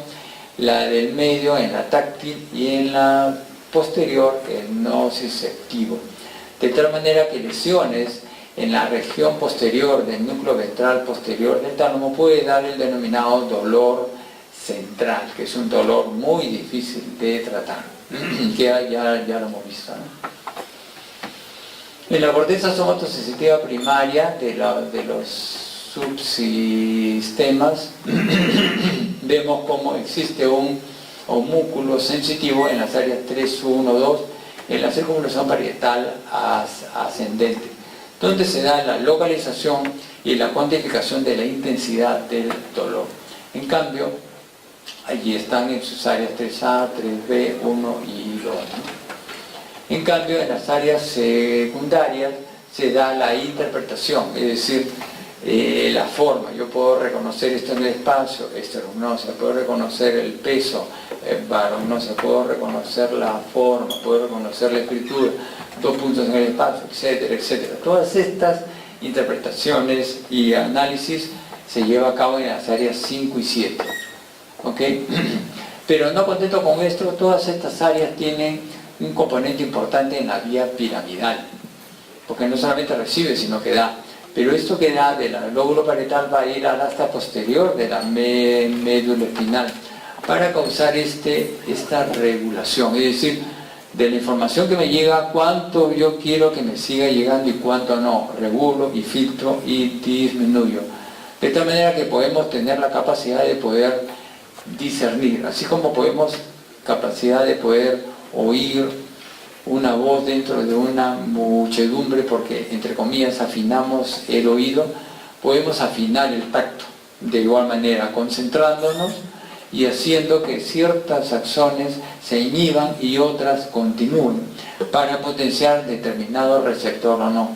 la del medio en la táctil y en la posterior el nociceptivo. De tal manera que lesiones en la región posterior del núcleo ventral posterior del tálamo puede dar el denominado dolor central, que es un dolor muy difícil de tratar, que ya lo hemos visto, ¿no? En la corteza somatosensitiva primaria de los subsistemas vemos cómo existe un homúnculo sensitivo en las áreas 3, 1, 2, en la circunvalación parietal ascendente, donde se da la localización y la cuantificación de la intensidad del dolor. En cambio, allí están en sus áreas 3A, 3B, 1 y 2. En cambio, en las áreas secundarias se da la interpretación, es decir, la forma. Yo puedo reconocer esto en el espacio, esterognosia, puedo reconocer el peso, barognosia, puedo reconocer la forma, puedo reconocer la escritura, 2 puntos en el espacio, etcétera, etcétera. Todas estas interpretaciones y análisis se lleva a cabo en las áreas 5 y 7. ¿Ok? Pero no contento con esto, todas estas áreas tienen un componente importante en la vía piramidal, porque no solamente recibe, sino que da. Pero esto que da del lóbulo parietal va a ir al asta posterior de la médula espinal para causar esta regulación, es decir, de la información que me llega, cuánto yo quiero que me siga llegando y cuánto no, regulo y filtro y disminuyo. De tal manera que podemos tener la capacidad de poder discernir, así como podemos capacidad de poder oír una voz dentro de una muchedumbre, porque entre comillas afinamos el oído, podemos afinar el tacto de igual manera, concentrándonos y haciendo que ciertas acciones se inhiban y otras continúen para potenciar determinado receptor o no.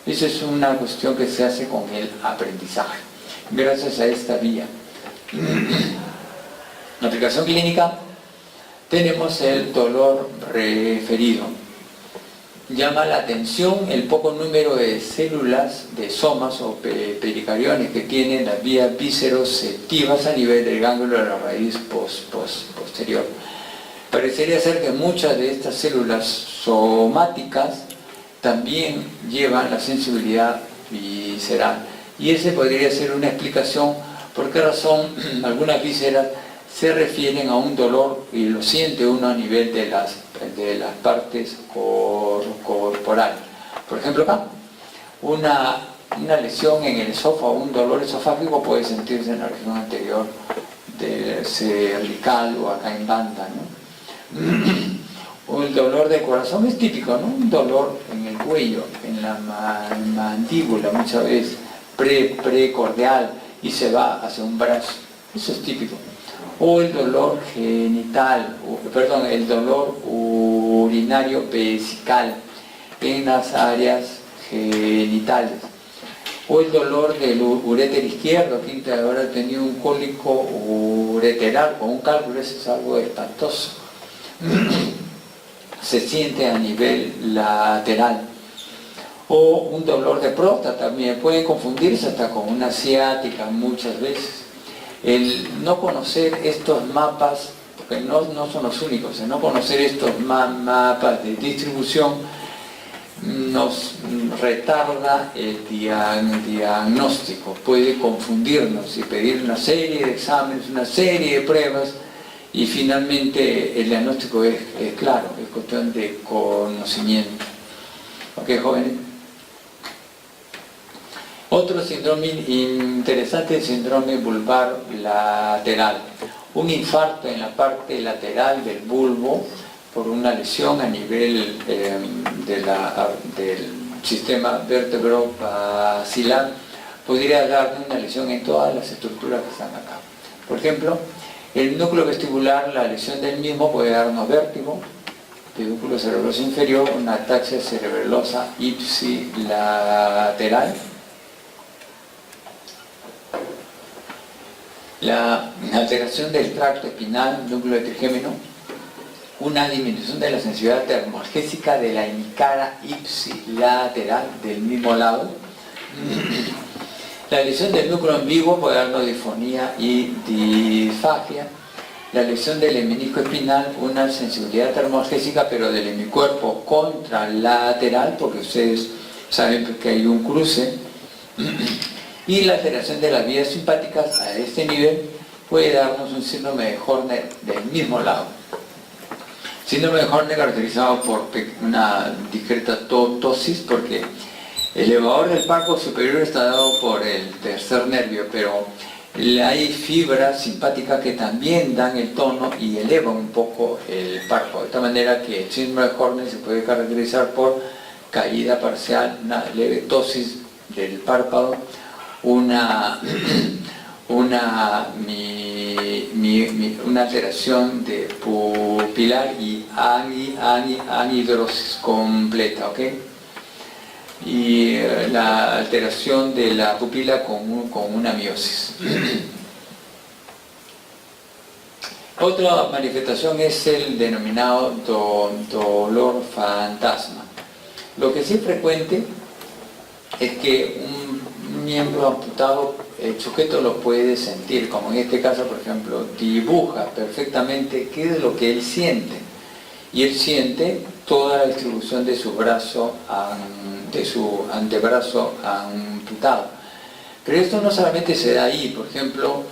Esa es una cuestión que se hace con el aprendizaje, gracias a esta vía. En aplicación clínica tenemos el dolor referido. Llama la atención el poco número de células de somas o pericariones que tienen las vías visceroceptivas a nivel del gángulo de la raíz posterior. Parecería ser que muchas de estas células somáticas también llevan la sensibilidad visceral. Y esa podría ser una explicación por qué razón algunas vísceras se refieren a un dolor y lo siente uno a nivel de las partes corporales. Por ejemplo, acá, una lesión en el esófago, un dolor esofágico puede sentirse en la región anterior del cervical o acá en banda, ¿no? O el dolor del corazón es típico, ¿no? Un dolor en el cuello, en la mandíbula, muchas veces precordial, y se va hacia un brazo. Eso es típico. O el dolor genital, el dolor urinario vesical en las áreas genitales. O el dolor del uréter izquierdo, que habrá tenido un cólico ureteral con un cálculo, eso es algo espantoso. Se siente a nivel lateral. O un dolor de próstata también puede confundirse hasta con una ciática muchas veces. El no conocer estos mapas, porque no son los únicos, el no conocer estos mapas de distribución nos retarda el diagnóstico, puede confundirnos y pedir una serie de exámenes, una serie de pruebas, y finalmente el diagnóstico es claro, es cuestión de conocimiento. ¿Ok, jóvenes? Otro síndrome interesante es el síndrome bulbar lateral. Un infarto en la parte lateral del bulbo por una lesión a nivel del sistema vertebro-basilar podría dar una lesión en todas las estructuras que están acá. Por ejemplo, el núcleo vestibular, la lesión del mismo puede darnos vértigo, pedúnculo cerebroso inferior, una ataxia cerebelosa ipsilateral. La alteración del tracto espinal, núcleo de trigémino, una disminución de la sensibilidad termoalgésica de la hemicara ipsilateral del mismo lado. La lesión del núcleo en vivo puede darnos disfonía y disfagia. La lesión del hemisco espinal, una sensibilidad termoalgésica, pero del hemicuerpo contralateral, porque ustedes saben que hay un cruce. Y la alteración de las vías simpáticas a este nivel puede darnos un síndrome de Horner del mismo lado. Síndrome de Horner caracterizado por una discreta ptosis, porque el elevador del párpado superior está dado por el tercer nervio, pero hay fibras simpáticas que también dan el tono y elevan un poco el párpado, de tal manera que el síndrome de Horner se puede caracterizar por caída parcial, una leve ptosis del párpado, una alteración de pupilar y anhidrosis completa, ¿ok? Y la alteración de la pupila con una miosis. Otra manifestación es el denominado dolor fantasma. Lo que sí es frecuente es que un miembro amputado, el sujeto lo puede sentir, como en este caso, por ejemplo, dibuja perfectamente qué es lo que él siente. Y él siente toda la distribución de su brazo, de su antebrazo amputado. Pero esto no solamente se da ahí, por ejemplo,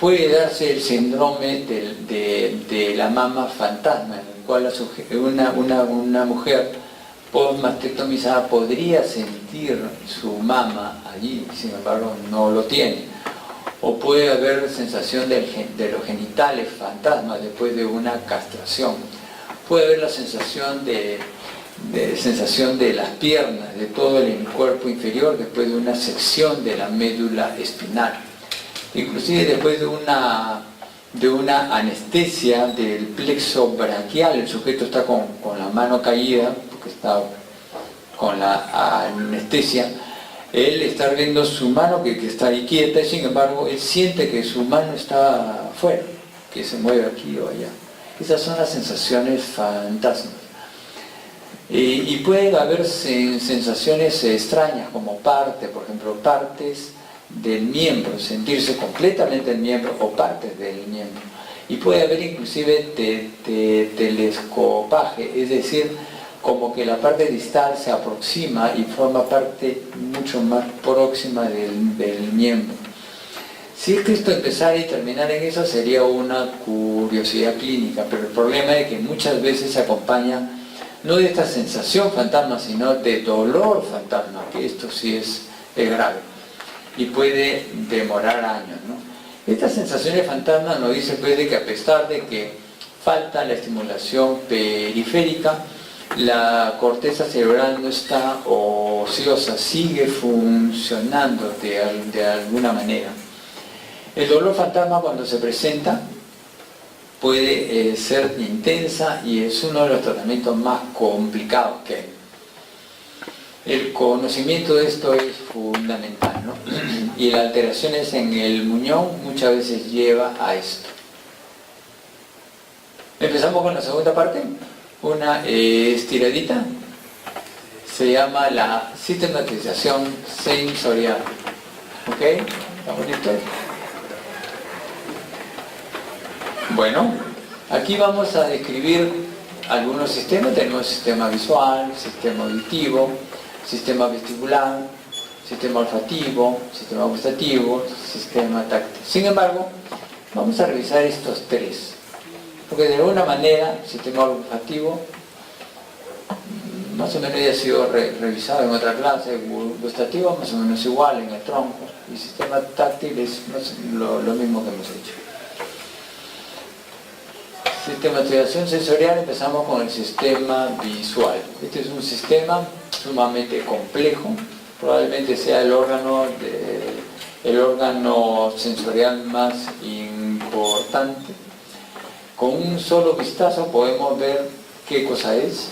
puede darse el síndrome de la mama fantasma, en el cual una mujer postmastectomizada podría sentir su mama allí, sin embargo no lo tiene. O puede haber sensación de los genitales fantasmas después de una castración. Puede haber la sensación de las piernas, de todo el cuerpo inferior después de una sección de la médula espinal. Inclusive después de una anestesia del plexo braquial, el sujeto está con la mano caída, porque está con la anestesia, él está viendo su mano que está ahí quieta, y sin embargo él siente que su mano está afuera, que se mueve aquí o allá. Esas son las sensaciones fantasmas. Y pueden haber sensaciones extrañas, como por ejemplo, partes del miembro, sentirse completamente el miembro o partes del miembro. Y puede haber inclusive telescopaje, es decir, como que la parte distal se aproxima y forma parte mucho más próxima del miembro. Si es que esto empezara y terminara en eso, sería una curiosidad clínica, pero el problema es que muchas veces se acompaña no de esta sensación fantasma, sino de dolor fantasma, que esto sí es grave y puede demorar años, ¿no? Estas sensaciones fantasma nos dicen pues de que a pesar de que falta la estimulación periférica, la corteza cerebral no está ociosa, sigue funcionando de alguna manera. El dolor fantasma, cuando se presenta, puede ser intensa y es uno de los tratamientos más complicados que hay. El conocimiento de esto es fundamental, ¿no? Y las alteraciones en el muñón muchas veces lleva a esto. Empezamos con la segunda parte, una estiradita. Se llama la sistematización sensorial. ¿Ok? ¿Estamos listos? Bueno, aquí vamos a describir algunos sistemas. Tenemos sistema visual, sistema auditivo, sistema vestibular, sistema olfativo, sistema gustativo, sistema táctil. Sin embargo, vamos a revisar estos tres, porque de alguna manera el sistema olfativo más o menos ya ha sido revisado en otra clase, gustativo más o menos igual en el tronco, y el sistema táctil es lo mismo que hemos hecho. Sistematización sensorial, empezamos con el sistema visual. Este es un sistema sumamente complejo, probablemente sea el órgano sensorial más importante. Con un solo vistazo podemos ver qué cosa es,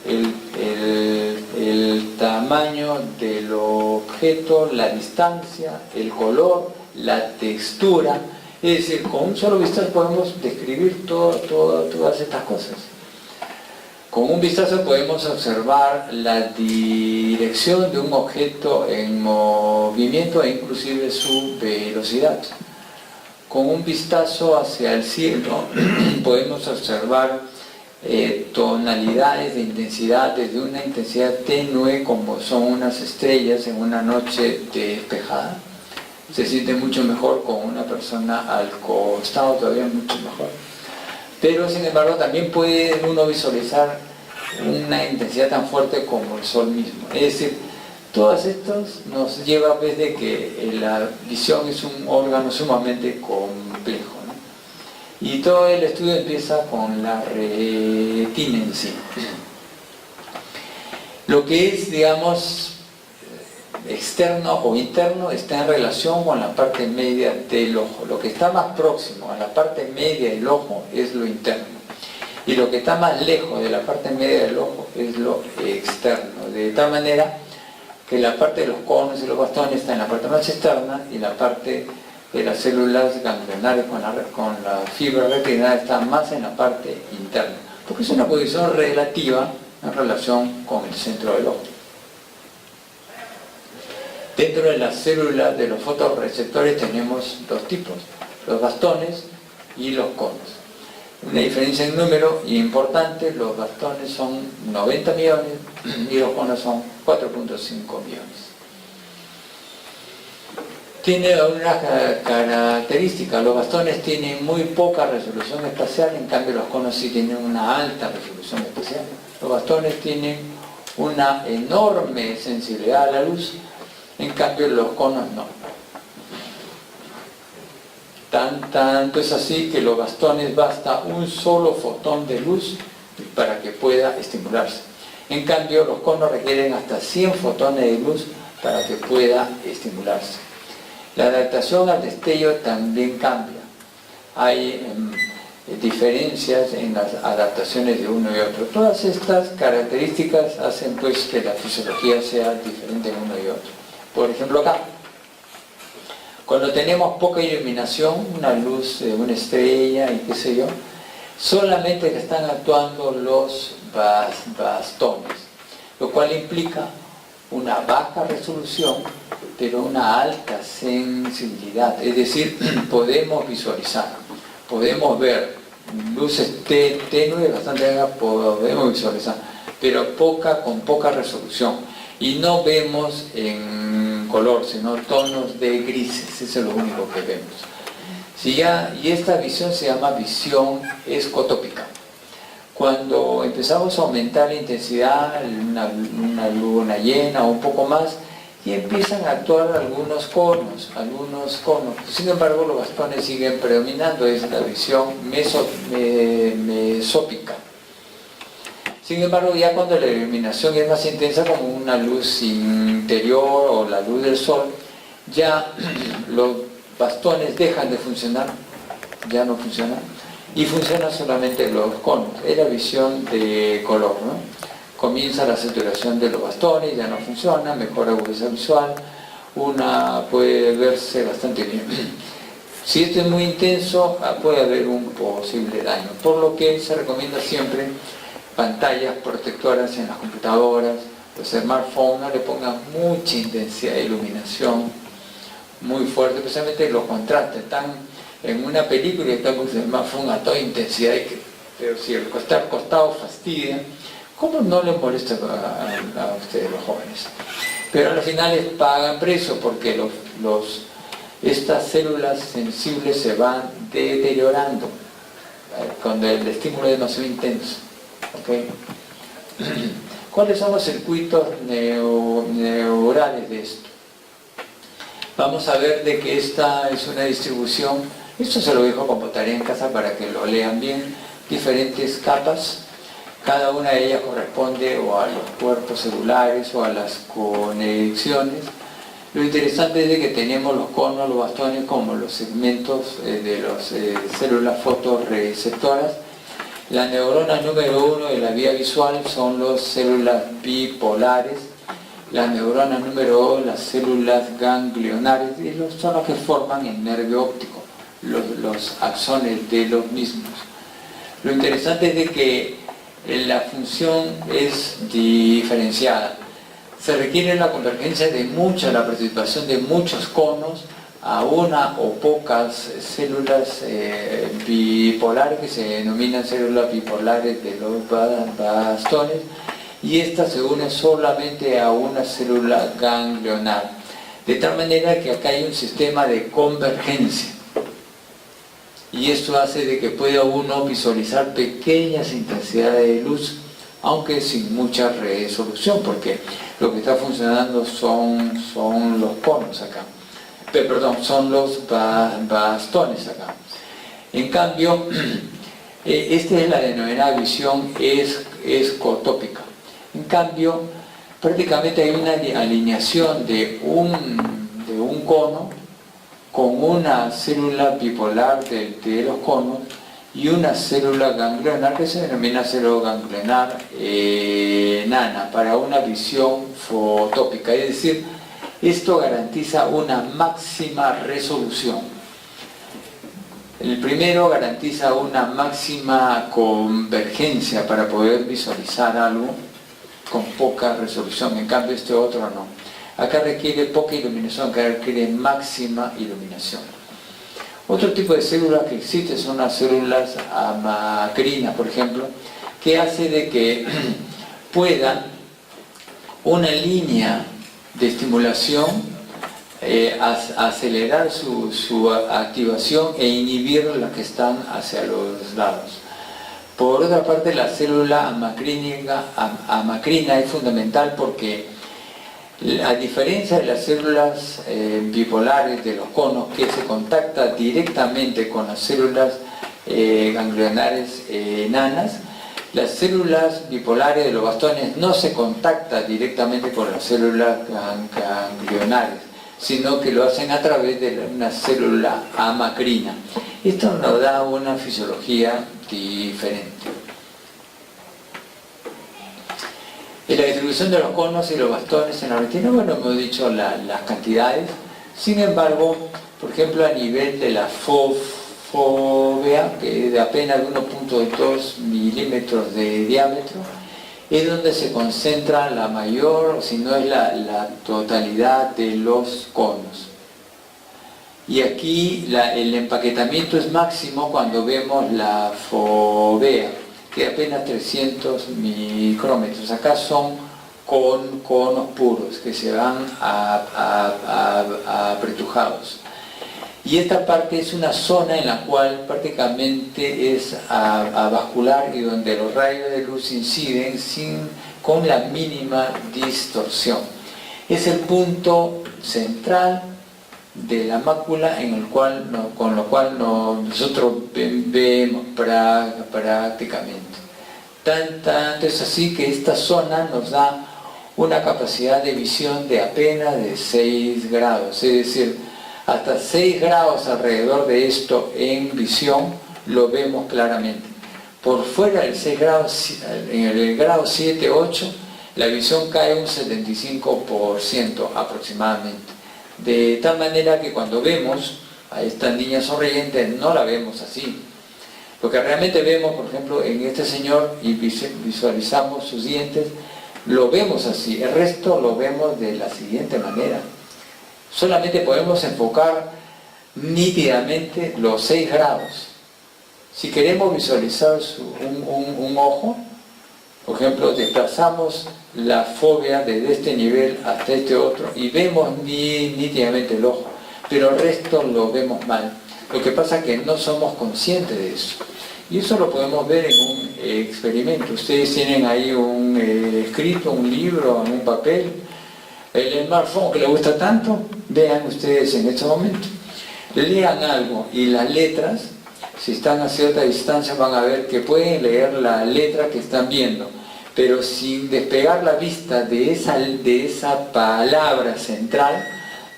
el tamaño del objeto, la distancia, el color, la textura. Es decir, con un solo vistazo podemos describir todas estas cosas. Con un vistazo podemos observar la dirección de un objeto en movimiento e inclusive su velocidad. Con un vistazo hacia el cielo podemos observar tonalidades de intensidad, desde una intensidad tenue como son unas estrellas en una noche despejada. Se siente mucho mejor con una persona al costado, todavía mucho mejor. Pero sin embargo también puede uno visualizar una intensidad tan fuerte como el Sol mismo. Es decir, todas estas nos lleva pues, de que la visión es un órgano sumamente complejo, ¿no? Y todo el estudio empieza con la retina en sí. Lo que es, digamos, externo o interno está en relación con la parte media del ojo. Lo que está más próximo a la parte media del ojo es lo interno. Y lo que está más lejos de la parte media del ojo es lo externo. De tal manera que la parte de los conos y los bastones está en la parte más externa y la parte de las células ganglionares con la fibra retinal está más en la parte interna. Porque es una posición relativa en relación con el centro del ojo. Dentro de las células de los fotorreceptores tenemos dos tipos, los bastones y los conos. Una diferencia en número importante, los bastones son 90 millones y los conos son 4.5 millones. Tiene una característica, los bastones tienen muy poca resolución espacial, en cambio los conos sí tienen una alta resolución espacial. Los bastones tienen una enorme sensibilidad a la luz, en cambio los conos no. Tanto es así que los bastones basta un solo fotón de luz para que pueda estimularse. En cambio los conos requieren hasta 100 fotones de luz para que pueda estimularse. La adaptación al destello también cambia. Hay diferencias en las adaptaciones de uno y otro. Todas estas características hacen pues que la fisiología sea diferente en uno y otro. Por ejemplo acá, cuando tenemos poca iluminación, una luz de una estrella y qué sé yo, solamente están actuando los bastones, lo cual implica una baja resolución, pero una alta sensibilidad. Es decir, podemos visualizar, podemos ver luces tenues, bastante largas, podemos visualizar, pero con poca resolución. Y no vemos en color, sino tonos de grises, eso es lo único que vemos. Y esta visión se llama visión escotópica. Cuando empezamos a aumentar la intensidad, una luna llena o un poco más, y empiezan a actuar algunos conos. Sin embargo, los bastones siguen predominando, es la visión mesópica. Sin embargo, ya cuando la iluminación es más intensa, como una luz interior o la luz del sol, ya los bastones dejan de funcionar, ya no funcionan, y funcionan solamente los conos. Es la visión de color, ¿no? Comienza la saturación de los bastones, ya no funciona, mejora la agudeza visual, una puede verse bastante bien. Si esto es muy intenso, puede haber un posible daño, por lo que se recomienda siempre pantallas protectoras en las computadoras, los smartphones, no le pongan mucha intensidad de iluminación, muy fuerte, especialmente los contrastes. Están en una película y están con el smartphone a toda intensidad, pero si el costado fastidia, ¿cómo no les molesta a ustedes los jóvenes? Pero al final pagan precio porque estas células sensibles se van deteriorando cuando el estímulo es demasiado intenso. ¿Okay? ¿Cuáles son los circuitos neurales de esto? Vamos a ver de que esta es una distribución, esto se lo dejo como tarea en casa para que lo lean bien, diferentes capas, cada una de ellas corresponde o a los cuerpos celulares o a las conexiones. Lo interesante es de que tenemos los conos, los bastones como los segmentos de las células fotorreceptoras. La neurona número 1 de la vía visual son las células bipolares, la neurona número 2 las células ganglionares, y son las que forman el nervio óptico, los axones de los mismos. Lo interesante es de que la función es diferenciada. Se requiere la convergencia de la participación de muchos conos a una o pocas células bipolares, que se denominan células bipolares de los bastones, y esta se une solamente a una célula ganglionar. De tal manera que acá hay un sistema de convergencia. y esto hace de que pueda uno visualizar pequeñas intensidades de luz, aunque sin mucha resolución, porque lo que está funcionando son los conos acá, perdón, son los bastones acá. En cambio, esta es la denominada visión escotópica. En cambio, prácticamente hay una alineación de un cono con una célula bipolar de los conos y una célula ganglionar que se denomina célula ganglionar enana para una visión fotópica. Es decir, esto garantiza una máxima resolución. El primero garantiza una máxima convergencia para poder visualizar algo con poca resolución, en cambio este otro no. Acá requiere poca iluminación, acá requiere máxima iluminación. Otro tipo de células que existe son las células amacrinas, por ejemplo, que hace de que pueda una línea de estimulación acelerar su activación e inhibir las que están hacia los lados. Por otra parte, la célula amacrina es fundamental porque, a diferencia de las células bipolares de los conos, que se contacta directamente con las células ganglionares enanas, las células bipolares de los bastones no se contactan directamente con las células ganglionares, sino que lo hacen a través de una célula amacrina. Esto nos da una fisiología diferente. En la distribución de los conos y los bastones en la retina, bueno, hemos dicho las cantidades. Sin embargo, por ejemplo, a nivel de la fóvea, que es de apenas 1.2 milímetros de diámetro, es donde se concentra la mayor, si no es la totalidad de los conos. Y aquí el empaquetamiento es máximo cuando vemos la fóvea, que es apenas 300 micrómetros. Acá son conos puros que se van apretujados. Y esta parte es una zona en la cual prácticamente es avascular y donde los rayos de luz inciden con la mínima distorsión. Es el punto central de la mácula con lo cual nosotros vemos prácticamente. Tanto es así que esta zona nos da una capacidad de visión de apenas de 6 grados, es decir, hasta 6 grados alrededor de esto en visión lo vemos claramente. Por fuera del 6 grados, en el grado 7, 8, la visión cae un 75% aproximadamente. De tal manera que cuando vemos a esta niña sonriente no la vemos así. Lo que realmente vemos, por ejemplo, en este señor y visualizamos sus dientes, lo vemos así. El resto lo vemos de la siguiente manera. Solamente podemos enfocar nítidamente los 6 grados. Si queremos visualizar un ojo, por ejemplo, desplazamos la fóvea desde este nivel hasta este otro y vemos nítidamente el ojo, pero el resto lo vemos mal. Lo que pasa es que no somos conscientes de eso. Y eso lo podemos ver en un experimento. Ustedes tienen ahí un escrito, un libro, un papel, el smartphone que les gusta tanto, vean ustedes en este momento. Lean algo y las letras, si están a cierta distancia van a ver que pueden leer la letra que están viendo, pero sin despegar la vista de esa palabra central,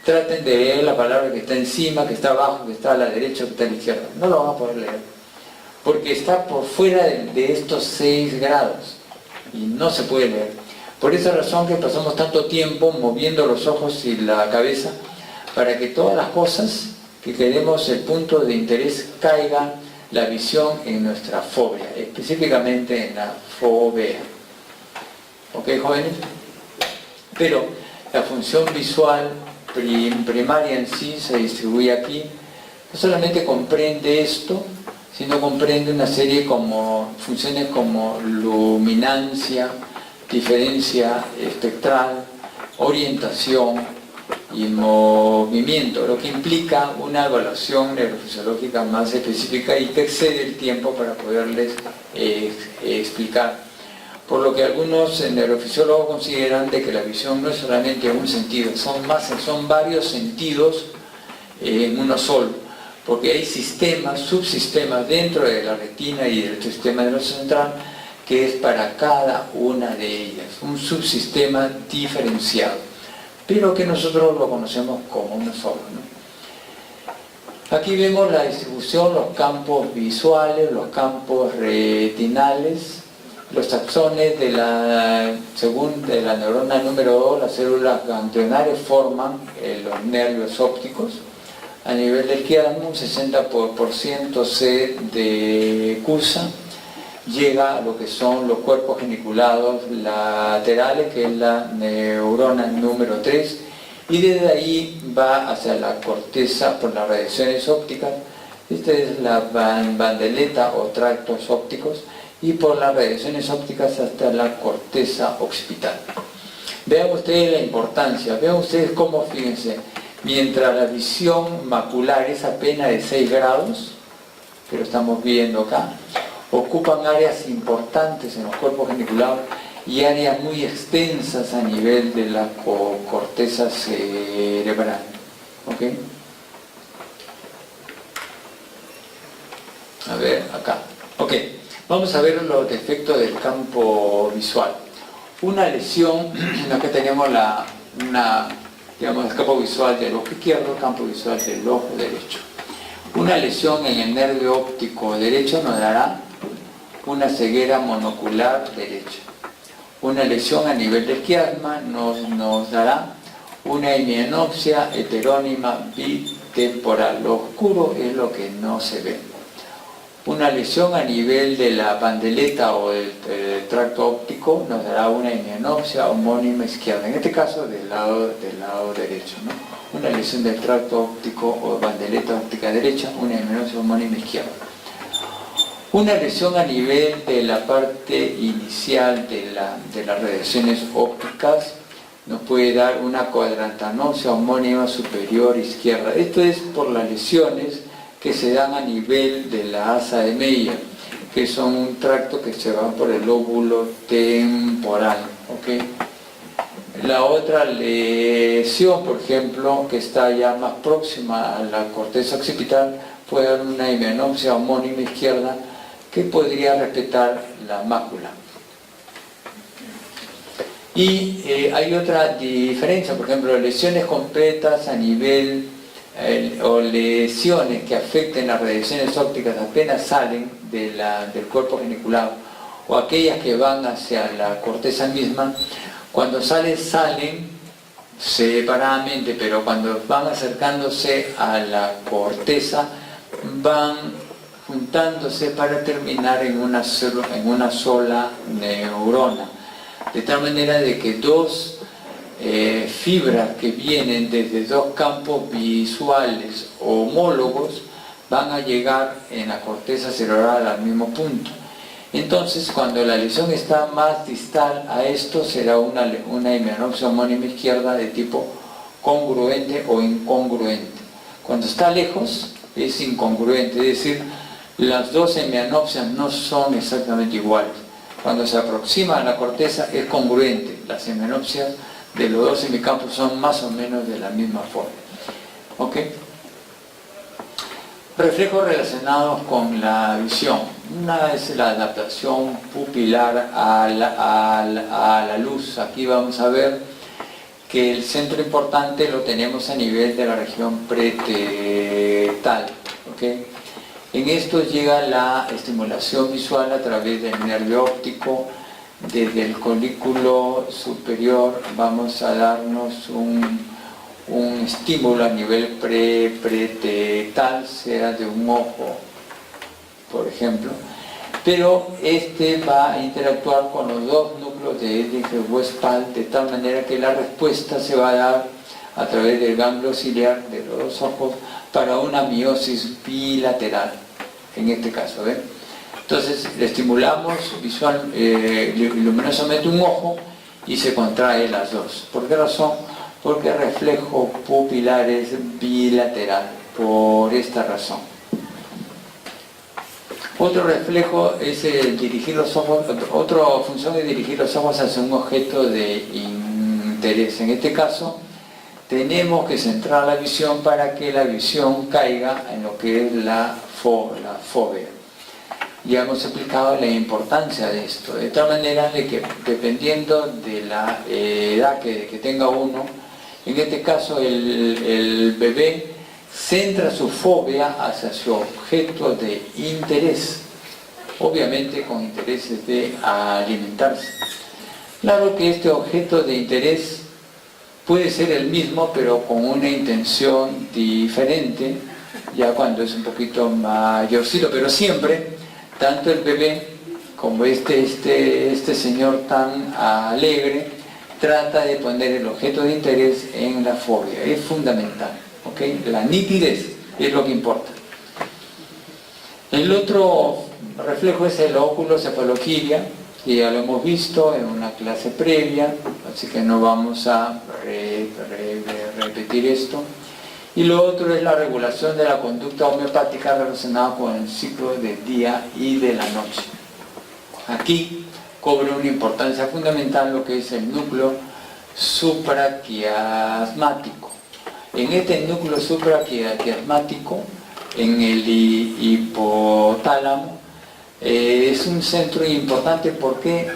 traten de leer la palabra que está encima, que está abajo, que está a la derecha, que está a la izquierda. No lo van a poder leer, porque está por fuera de estos 6 grados y no se puede leer. Por esa razón que pasamos tanto tiempo moviendo los ojos y la cabeza para que todas las cosas que queremos, el punto de interés, caiga la visión en nuestra fóvea, específicamente en la fóvea. ¿Ok, jóvenes? Pero la función visual primaria en sí se distribuye aquí. No solamente comprende esto, sino comprende una serie de funciones como luminancia, diferencia espectral, orientación y movimiento, lo que implica una evaluación neurofisiológica más específica y que excede el tiempo para poderles explicar. Por lo que algunos neurofisiólogos consideran de que la visión no es solamente un sentido, son varios sentidos en uno solo, porque hay sistemas, subsistemas dentro de la retina y del sistema nervioso central que es para cada una de ellas, un subsistema diferenciado, pero que nosotros lo conocemos como uno solo, ¿no? Aquí vemos la distribución, los campos visuales, los campos retinales, los taxones según de la neurona número 2, las células ganglionares forman los nervios ópticos. A nivel del quiasma, un 60% C de CUSA llega a lo que son los cuerpos geniculados laterales, que es la neurona número 3, y desde ahí va hacia la corteza por las radiaciones ópticas. Esta es la bandeleta o tractos ópticos, y por las radiaciones ópticas hasta la corteza occipital. Vean ustedes la importancia, vean ustedes cómo, fíjense, mientras la visión macular es apenas de 6 grados, que lo estamos viendo acá, ocupan áreas importantes en los cuerpos geniculados y áreas muy extensas a nivel de la corteza cerebral. ¿Ok? A ver, acá. Ok, vamos a ver los defectos del campo visual. Una lesión, acá tenemos el campo visual del ojo izquierdo, el campo visual del ojo derecho. Una lesión en el nervio óptico derecho nos dará una ceguera monocular derecha. Una lesión a nivel del quiasma nos dará una hemianopsia heterónima bitemporal. Lo oscuro es lo que no se ve. Una lesión a nivel de la bandeleta o del tracto óptico nos dará una hemianopsia homónima izquierda, en este caso del lado derecho, ¿no? Una lesión del tracto óptico o bandeleta óptica derecha, una hemianopsia homónima izquierda. Una lesión a nivel de la parte inicial de las radiaciones ópticas nos puede dar una cuadrantanopsia homónima superior izquierda. Esto es por las lesiones que se dan a nivel de la asa de Meyer, que son un tracto que se va por el lóbulo temporal. ¿Okay? La otra lesión, por ejemplo, que está ya más próxima a la corteza occipital, puede dar una hemianopsia homónima izquierda que podría respetar la mácula. Y hay otra diferencia, por ejemplo, lesiones completas a nivel o lesiones que afecten las radiaciones ópticas apenas salen del cuerpo geniculado, o aquellas que van hacia la corteza misma, cuando salen separadamente, pero cuando van acercándose a la corteza van juntándose para terminar en una sola neurona, de tal manera de que dos fibras que vienen desde dos campos visuales homólogos van a llegar en la corteza cerebral al mismo punto. Entonces, cuando la lesión está más distal a esto, será una hemianopsia homónima izquierda de tipo congruente o incongruente. Cuando está lejos, es incongruente, es decir, las dos hemianopsias no son exactamente iguales. Cuando se aproxima a la corteza es congruente, las hemianopsias de los dos hemicampos son más o menos de la misma forma. ¿Ok? Reflejos relacionados con la visión. Una es la adaptación pupilar a la luz. Aquí vamos a ver que el centro importante lo tenemos a nivel de la región pretetal. ¿Okay? En esto llega la estimulación visual a través del nervio óptico. Desde el colículo superior vamos a darnos un estímulo a nivel pretetal, sea de un ojo, por ejemplo, pero este va a interactuar con los dos núcleos de Ehrlich-Westphal de tal manera que la respuesta se va a dar a través del ganglio ciliar de los dos ojos para una miosis bilateral, en este caso, ¿ven? Entonces le estimulamos luminosamente un ojo y se contrae las dos. ¿Por qué razón? porque el reflejo pupilar es bilateral, por esta razón. Otro reflejo es dirigir los ojos, otra función es dirigir los ojos hacia un objeto de interés. En este caso, tenemos que centrar la visión para que la visión caiga en lo que es la fóvea. Ya hemos explicado la importancia de esto, de tal manera de que dependiendo de la edad que tenga uno, en este caso el bebé centra su fóvea hacia su objeto de interés, obviamente con intereses de alimentarse. Claro que este objeto de interés puede ser el mismo, pero con una intención diferente, ya cuando es un poquito mayorcito, pero siempre, tanto el bebé como este señor tan alegre, trata de poner el objeto de interés en la fóvea, es fundamental. ¿Okay? La nitidez es lo que importa. El otro reflejo es el oculocefaloquiria, que ya lo hemos visto en una clase previa, así que no vamos a repetir esto. Y lo otro es la regulación de la conducta homeopática relacionada con el ciclo del día y de la noche. Aquí cobra una importancia fundamental lo que es el núcleo supraquiasmático. En este núcleo supraquiasmático, en el hipotálamo, es un centro importante. ¿Por qué?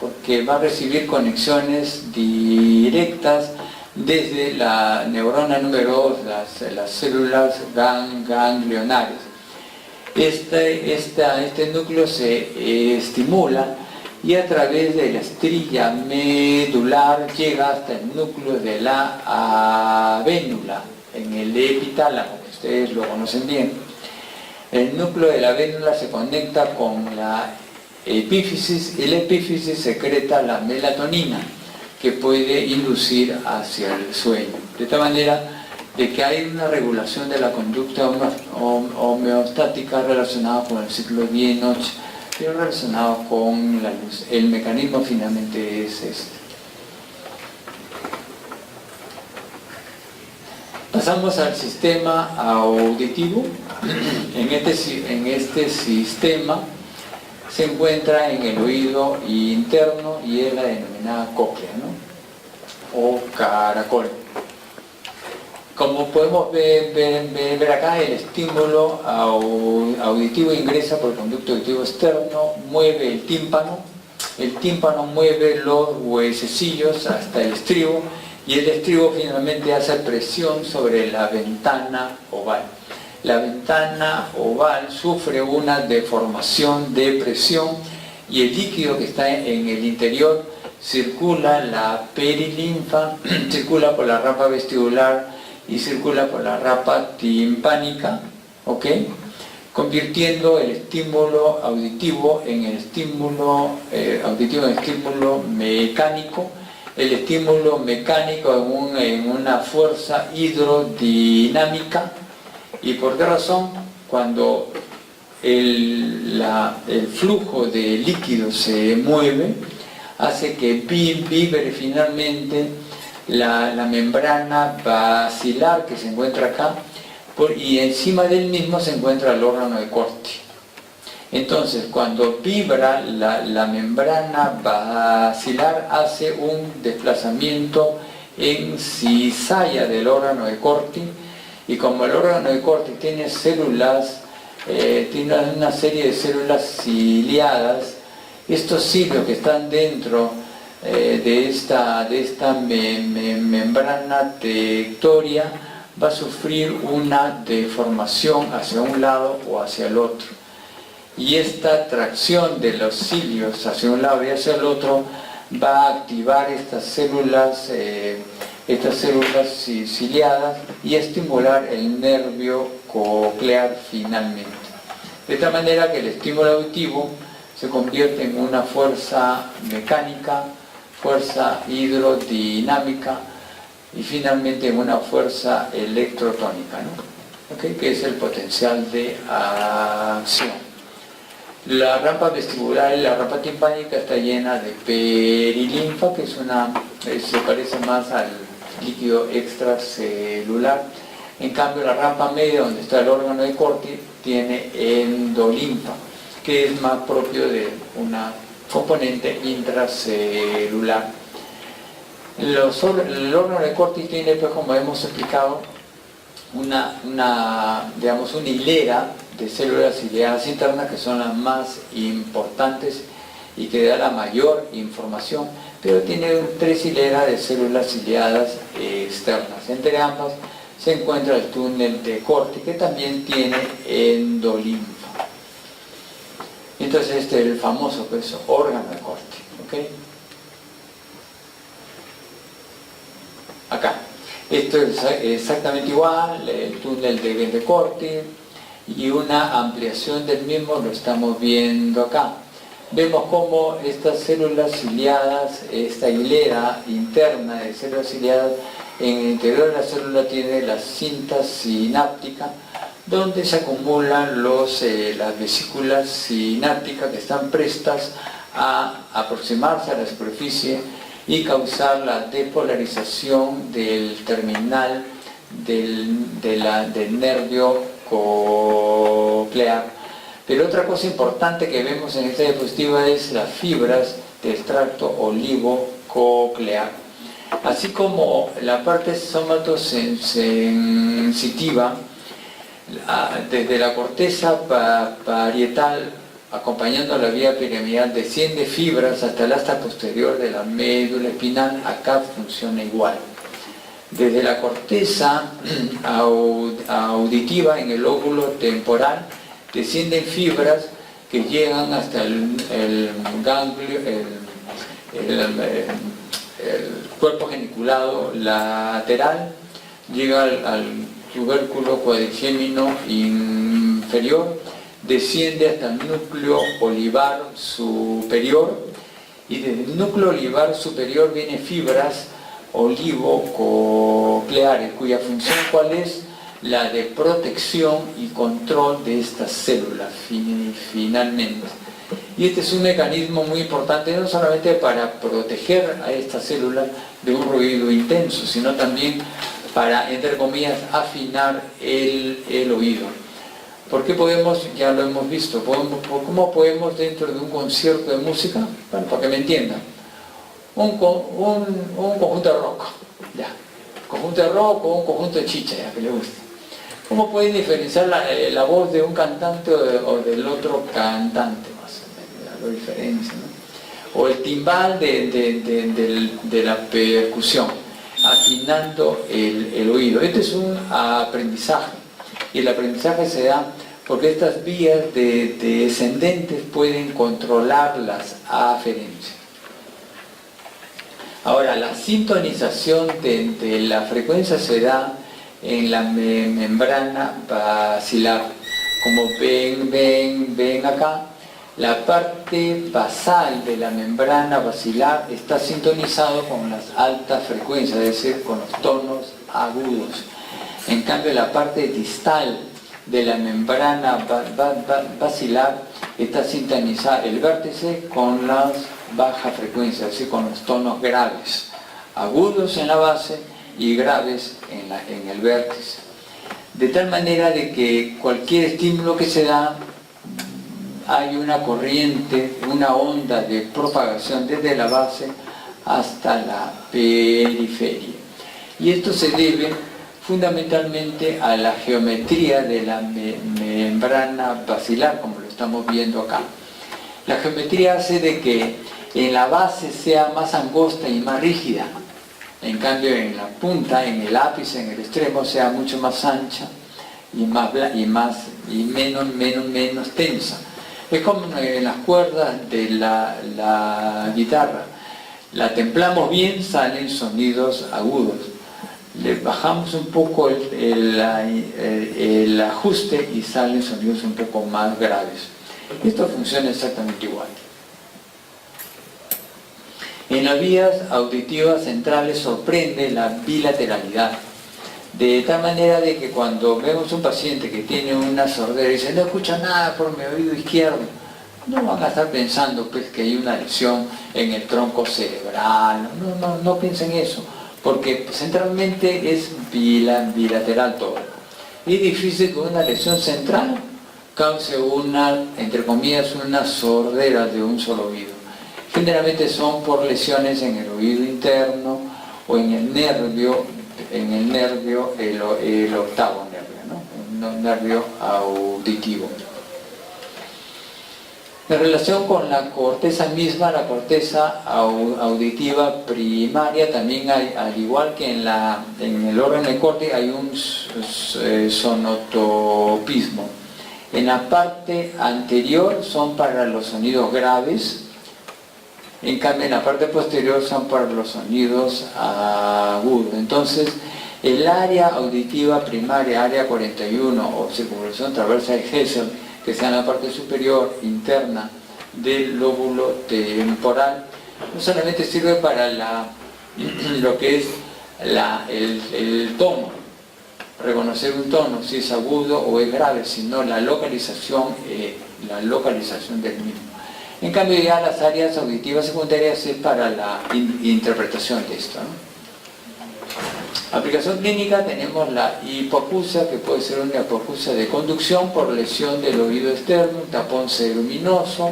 Porque va a recibir conexiones directas desde la neurona número 2, las células ganglionares. Este núcleo se estimula y a través de la estrilla medular llega hasta el núcleo de la avénula, en el epitálamo, que ustedes lo conocen bien. El núcleo de la avénula se conecta con la epífisis y la epífisis secreta la melatonina, que puede inducir hacia el sueño. De tal manera de que hay una regulación de la conducta homeostática relacionada con el ciclo día y noche, pero relacionado con la luz. El mecanismo finalmente es este. Pasamos al sistema auditivo. En este sistema se encuentra en el oído interno y es la denominada cóclea, ¿no? O caracol. Como podemos ver acá, el estímulo auditivo ingresa por el conducto auditivo externo, mueve el tímpano mueve los huesecillos hasta el estribo, y el estribo finalmente hace presión sobre la ventana oval. La ventana oval sufre una deformación de presión y el líquido que está en el interior circula la perilinfa, circula por la rama vestibular y circula por la rama timpánica, ¿ok? Convirtiendo el estímulo auditivo en el estímulo mecánico, el estímulo mecánico en una fuerza hidrodinámica. ¿Y por qué razón? Cuando el flujo de líquido se mueve, hace que vibre finalmente la membrana basilar que se encuentra acá, y encima del mismo se encuentra el órgano de Corti. Entonces, cuando vibra la membrana basilar, hace un desplazamiento en cizalla del órgano de Corti, y como el órgano de Corti tiene células, tiene una serie de células ciliadas, estos cilios que están dentro de esta membrana tectoria va a sufrir una deformación hacia un lado o hacia el otro, y esta tracción de los cilios hacia un lado y hacia el otro va a activar estas células ciliadas y estimular el nervio coclear finalmente, de tal manera que el estímulo auditivo se convierte en una fuerza mecánica, fuerza hidrodinámica y finalmente en una fuerza electrotónica, ¿no? ¿Okay? Que es el potencial de acción. La rampa vestibular y la rampa timpánica está llena de perilinfa, que se parece más líquido extracelular. En cambio, la rampa media, donde está el órgano de Corti, tiene endolinfa, que es más propio de una componente intracelular. El órgano de Corti tiene, pues, como hemos explicado, una hilera de células ciliadas internas que son las más importantes y que da la mayor información, pero tiene 3 hileras de células ciliadas externas. Entre ambas se encuentra el túnel de Corti, que también tiene endolinfa. Entonces este es el famoso, pues, órgano de Corti, ¿ok? Acá. Esto es exactamente igual, el túnel de Corti, y una ampliación del mismo lo estamos viendo acá. Vemos cómo estas células ciliadas, esta hilera interna de células ciliadas, en el interior de la célula tiene la cinta sináptica, donde se acumulan las vesículas sinápticas que están prestas a aproximarse a la superficie y causar la despolarización del terminal del nervio coclear. Pero otra cosa importante que vemos en esta diapositiva es las fibras del tracto olivo-coclear. Así como la parte somatosensitiva, desde la corteza parietal, acompañando la vía piramidal, desciende fibras hasta el asta posterior de la médula espinal. Acá funciona igual. Desde la corteza auditiva, en el lóbulo temporal, descienden fibras que llegan hasta el ganglio, el cuerpo geniculado lateral, llega al tubérculo cuadrigémino inferior, desciende hasta el núcleo olivar superior, y desde el núcleo olivar superior vienen fibras olivo-cocleares, cuya función, ¿cuál es? La de protección y control de estas células, finalmente. Y este es un mecanismo muy importante, no solamente para proteger a estas células de un ruido intenso, sino también para, entre comillas, afinar el oído. ¿Por qué podemos? Ya lo hemos visto. ¿Cómo podemos, dentro de un concierto de música? Bueno, para que me entiendan. Un conjunto de rock, ya. Conjunto de rock o un conjunto de chicha, ya, que le guste. ¿Cómo pueden diferenciar la voz de un cantante o del otro cantante? Más o menos, lo diferencia, ¿no? O el timbal de la percusión, afinando el oído. Este es un aprendizaje. Y el aprendizaje se da porque estas vías descendentes pueden controlar las aferencias. Ahora, la sintonización de la frecuencia se da en la membrana basilar. Como ven acá, la parte basal de la membrana basilar está sintonizado con las altas frecuencias, es decir, con los tonos agudos. En cambio, la parte distal de la membrana basilar está sintonizada el vértice con las bajas frecuencias, es decir, con los tonos graves, agudos en la base y graves en el vértice. De tal manera de que cualquier estímulo que se da, hay una corriente, una onda de propagación desde la base hasta la periferia. Y esto se debe fundamentalmente a la geometría de la membrana basilar, como lo estamos viendo acá. La geometría hace de que en la base sea más angosta y más rígida, en cambio en la punta, en el ápice, en el extremo, sea mucho más ancha y menos tensa. Es como en las cuerdas de la guitarra. La templamos bien, salen sonidos agudos. Le bajamos un poco el ajuste y salen sonidos un poco más graves. Esto funciona exactamente igual. En las vías auditivas centrales sorprende la bilateralidad, de tal manera de que cuando vemos un paciente que tiene una sordera y dice no escucha nada por mi oído izquierdo, no van a estar pensando pues, que hay una lesión en el tronco cerebral, no piensen eso, porque centralmente es bilateral todo. Es difícil que una lesión central cause una, entre comillas, una sordera de un solo oído. Generalmente son por lesiones en el oído interno o en el nervio, el octavo nervio, ¿no? Un nervio auditivo. En relación con la corteza misma, la corteza auditiva primaria, también hay, al igual que en el órgano de corte, hay un sonotopismo. En la parte anterior son para los sonidos graves, en cambio en la parte posterior son para los sonidos agudos. Entonces, el área auditiva primaria, área 41 o circunvalación transversa de Hessel, que sea en la parte superior interna del lóbulo temporal, no solamente sirve para lo que es el tono, reconocer un tono, si es agudo o es grave, sino la localización del mismo. En cambio ya las áreas auditivas secundarias es para la interpretación de esto, ¿no? Aplicación clínica, tenemos la hipoacusia, que puede ser una hipoacusia de conducción por lesión del oído externo, tapón ceruminoso,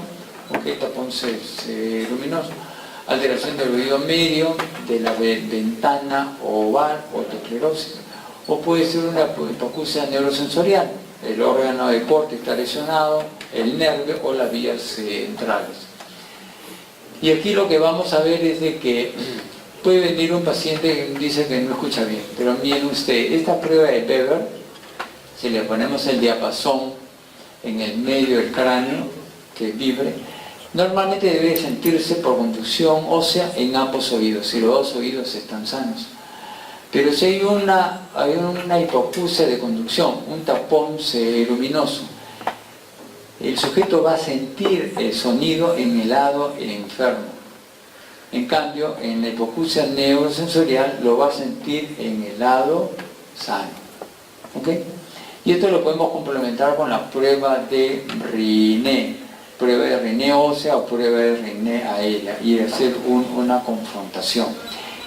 tapón ceruminoso, alteración del oído medio, de la ventana oval o otoesclerosis, o puede ser una hipoacusia neurosensorial, el órgano de corte está lesionado, el nervio o las vías centrales. Y aquí lo que vamos a ver es de que puede venir un paciente que dice que no escucha bien, pero miren usted, esta prueba de Weber, si le ponemos el diapasón en el medio del cráneo, que vibre, normalmente debe sentirse por conducción ósea en ambos oídos, si los dos oídos están sanos. Pero si hay una hipoacusia de conducción, un tapón ceruminoso, el sujeto va a sentir el sonido en el lado enfermo. En cambio, en la hipoacusia neurosensorial lo va a sentir en el lado sano. ¿Ok? Y esto lo podemos complementar con la prueba de Rinne, prueba de Rinne ósea o prueba de Rinne aérea, y hacer una confrontación.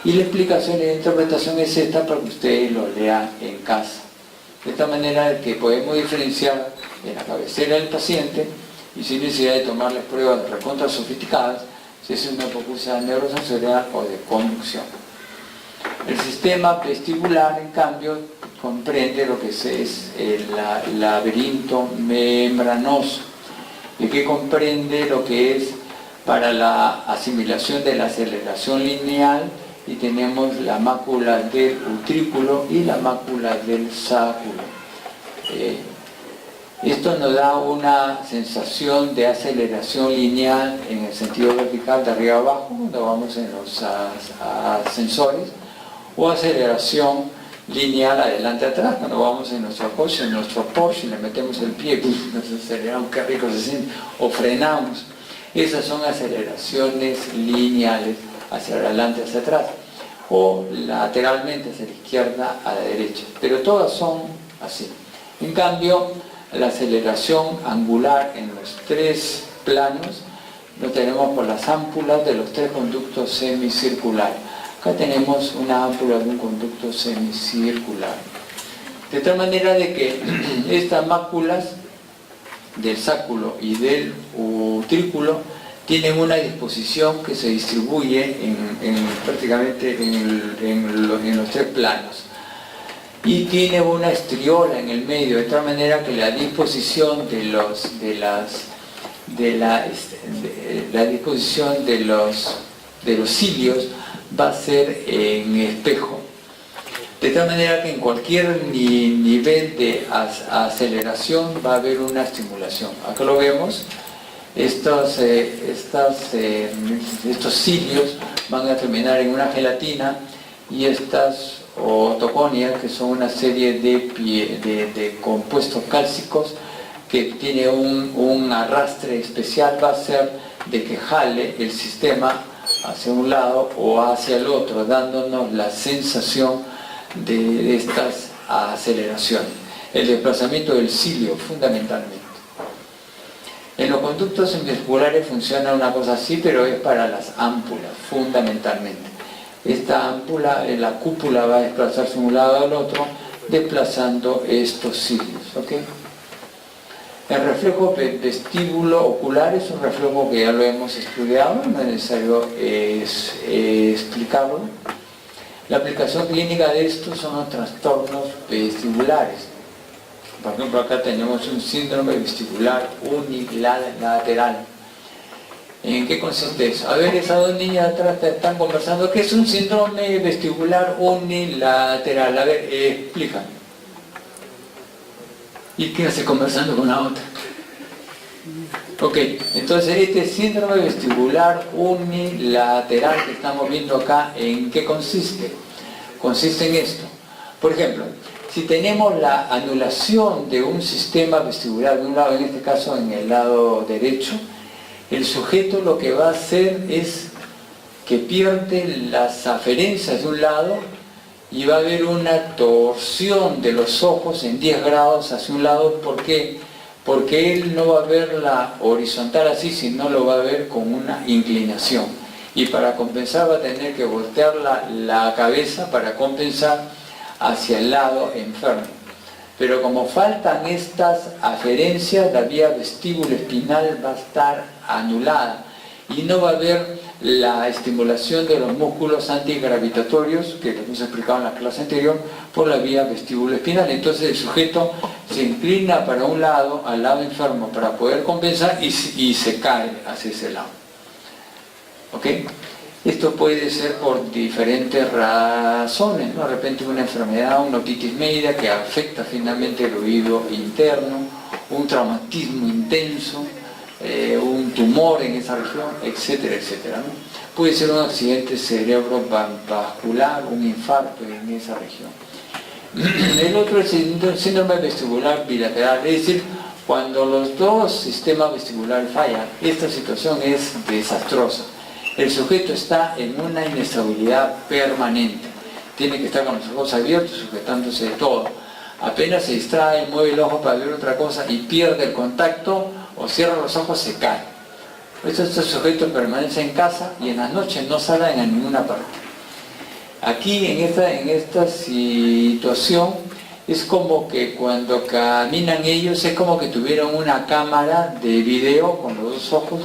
Y la explicación y la interpretación es esta para que ustedes lo lean en casa. De esta manera que podemos diferenciar en la cabecera del paciente y sin necesidad de tomar las pruebas recontra sofisticadas, si es una hipoacusia neurosensorial o de conducción. El sistema vestibular, en cambio, comprende lo que es el laberinto membranoso, y que comprende lo que es para la asimilación de la aceleración lineal, y tenemos la mácula del utrículo y la mácula del sáculo. Esto nos da una sensación de aceleración lineal en el sentido vertical de arriba a abajo, cuando vamos en los ascensores, o aceleración lineal adelante a atrás, cuando vamos en nuestro coche, en nuestro Porsche, le metemos el pie, nos aceleramos, qué rico se siente, o frenamos. Esas son aceleraciones lineales hacia adelante, hacia atrás, o lateralmente hacia la izquierda a la derecha, pero todas son así. En cambio, la aceleración angular en los tres planos lo tenemos por las ámpulas de los tres conductos semicirculares. Acá tenemos una ámpula de un conducto semicircular. De tal manera de que estas máculas del sáculo y del utrículo tienen una disposición que se distribuye prácticamente en los tres planos. Y tiene una estriola en el medio, de tal manera que la disposición de los cilios va a ser en espejo. De tal manera que en cualquier nivel de aceleración va a haber una estimulación. Acá lo vemos, estos cilios van a terminar en una gelatina, y estas otoconias, que son una serie de compuestos cálcicos que tiene un arrastre especial, va a ser de que jale el sistema hacia un lado o hacia el otro, dándonos la sensación de estas aceleraciones. El desplazamiento del cilio, fundamentalmente. En los conductos semicirculares funciona una cosa así, pero es para las ámpulas, fundamentalmente. esta ámpula, la cúpula va a desplazarse de un lado al otro, desplazando estos cilios, ¿ok? El reflejo vestíbulo ocular es un reflejo que ya lo hemos estudiado, no es necesario explicarlo. La aplicación clínica de estos son los trastornos vestibulares. Por ejemplo, acá tenemos un síndrome vestibular unilateral. ¿En qué consiste eso? A ver, esas dos niñas atrás están conversando. ¿Qué es un síndrome vestibular unilateral? A ver, explica. ¿Y qué hace conversando con la otra? Ok, entonces este síndrome vestibular unilateral que estamos viendo acá, ¿en qué consiste? Consiste en esto. Por ejemplo, si tenemos la anulación de un sistema vestibular de un lado, en este caso en el lado derecho, el sujeto lo que va a hacer es que pierde las aferencias de un lado y va a haber una torsión de los ojos en 10 grados hacia un lado. ¿Por qué? Porque él no va a ver la horizontal así, sino lo va a ver con una inclinación. Y para compensar va a tener que voltear la cabeza para compensar hacia el lado enfermo. Pero como faltan estas aferencias, la vía vestíbulo-espinal va a estar anulada y no va a haber la estimulación de los músculos antigravitatorios que les hemos explicado en la clase anterior por la vía vestíbulo-espinal. Entonces el sujeto se inclina para un lado, al lado enfermo, para poder compensar y se cae hacia ese lado. ¿Ok? Esto puede ser por diferentes razones, ¿no? De repente una enfermedad, una otitis media que afecta finalmente el oído interno, un traumatismo intenso, un tumor en esa región, etcétera, etcétera, ¿no? Puede ser un accidente cerebrovascular, un infarto en esa región. El otro es el síndrome vestibular bilateral, es decir, cuando los dos sistemas vestibulares fallan, esta situación es desastrosa. El sujeto está en una inestabilidad permanente, tiene que estar con los ojos abiertos, sujetándose de todo. Apenas se distrae, mueve el ojo para ver otra cosa y pierde el contacto o cierra los ojos, se cae. Estos sujetos permanecen en casa y en las noches no salen a ninguna parte. Aquí en esta situación es como que cuando caminan ellos es como que tuvieran una cámara de video con los dos ojos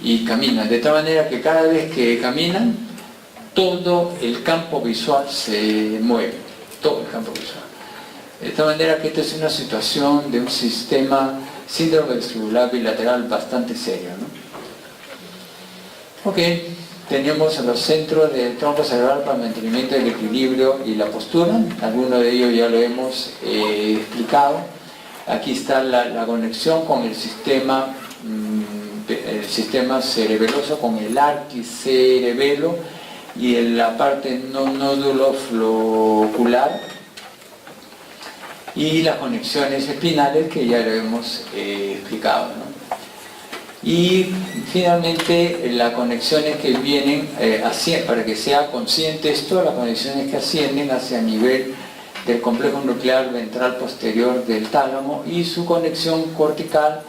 y caminan, de tal manera que cada vez que caminan todo el campo visual se mueve, todo el campo visual. De tal manera que esta es una situación de un sistema síndrome vestibular bilateral bastante serio, ¿no? Ok, tenemos los centros del tronco cerebral para el mantenimiento del equilibrio y la postura. Algunos de ellos ya lo hemos explicado. Aquí está la conexión con el sistema cerebeloso, con el arquicerebelo y en la parte nódulo flocular, y las conexiones espinales que ya lo hemos explicado, ¿no? Y finalmente las conexiones que vienen, para que sea consciente esto, las conexiones que ascienden hacia el nivel del complejo nuclear ventral posterior del tálamo y su conexión cortical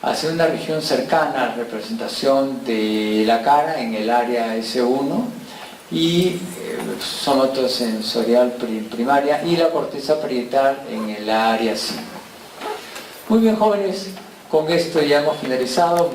hacia una región cercana a la representación de la cara en el área S1 y somatosensorial primaria y la corteza parietal en el área 5. Muy bien, jóvenes, con esto ya hemos finalizado.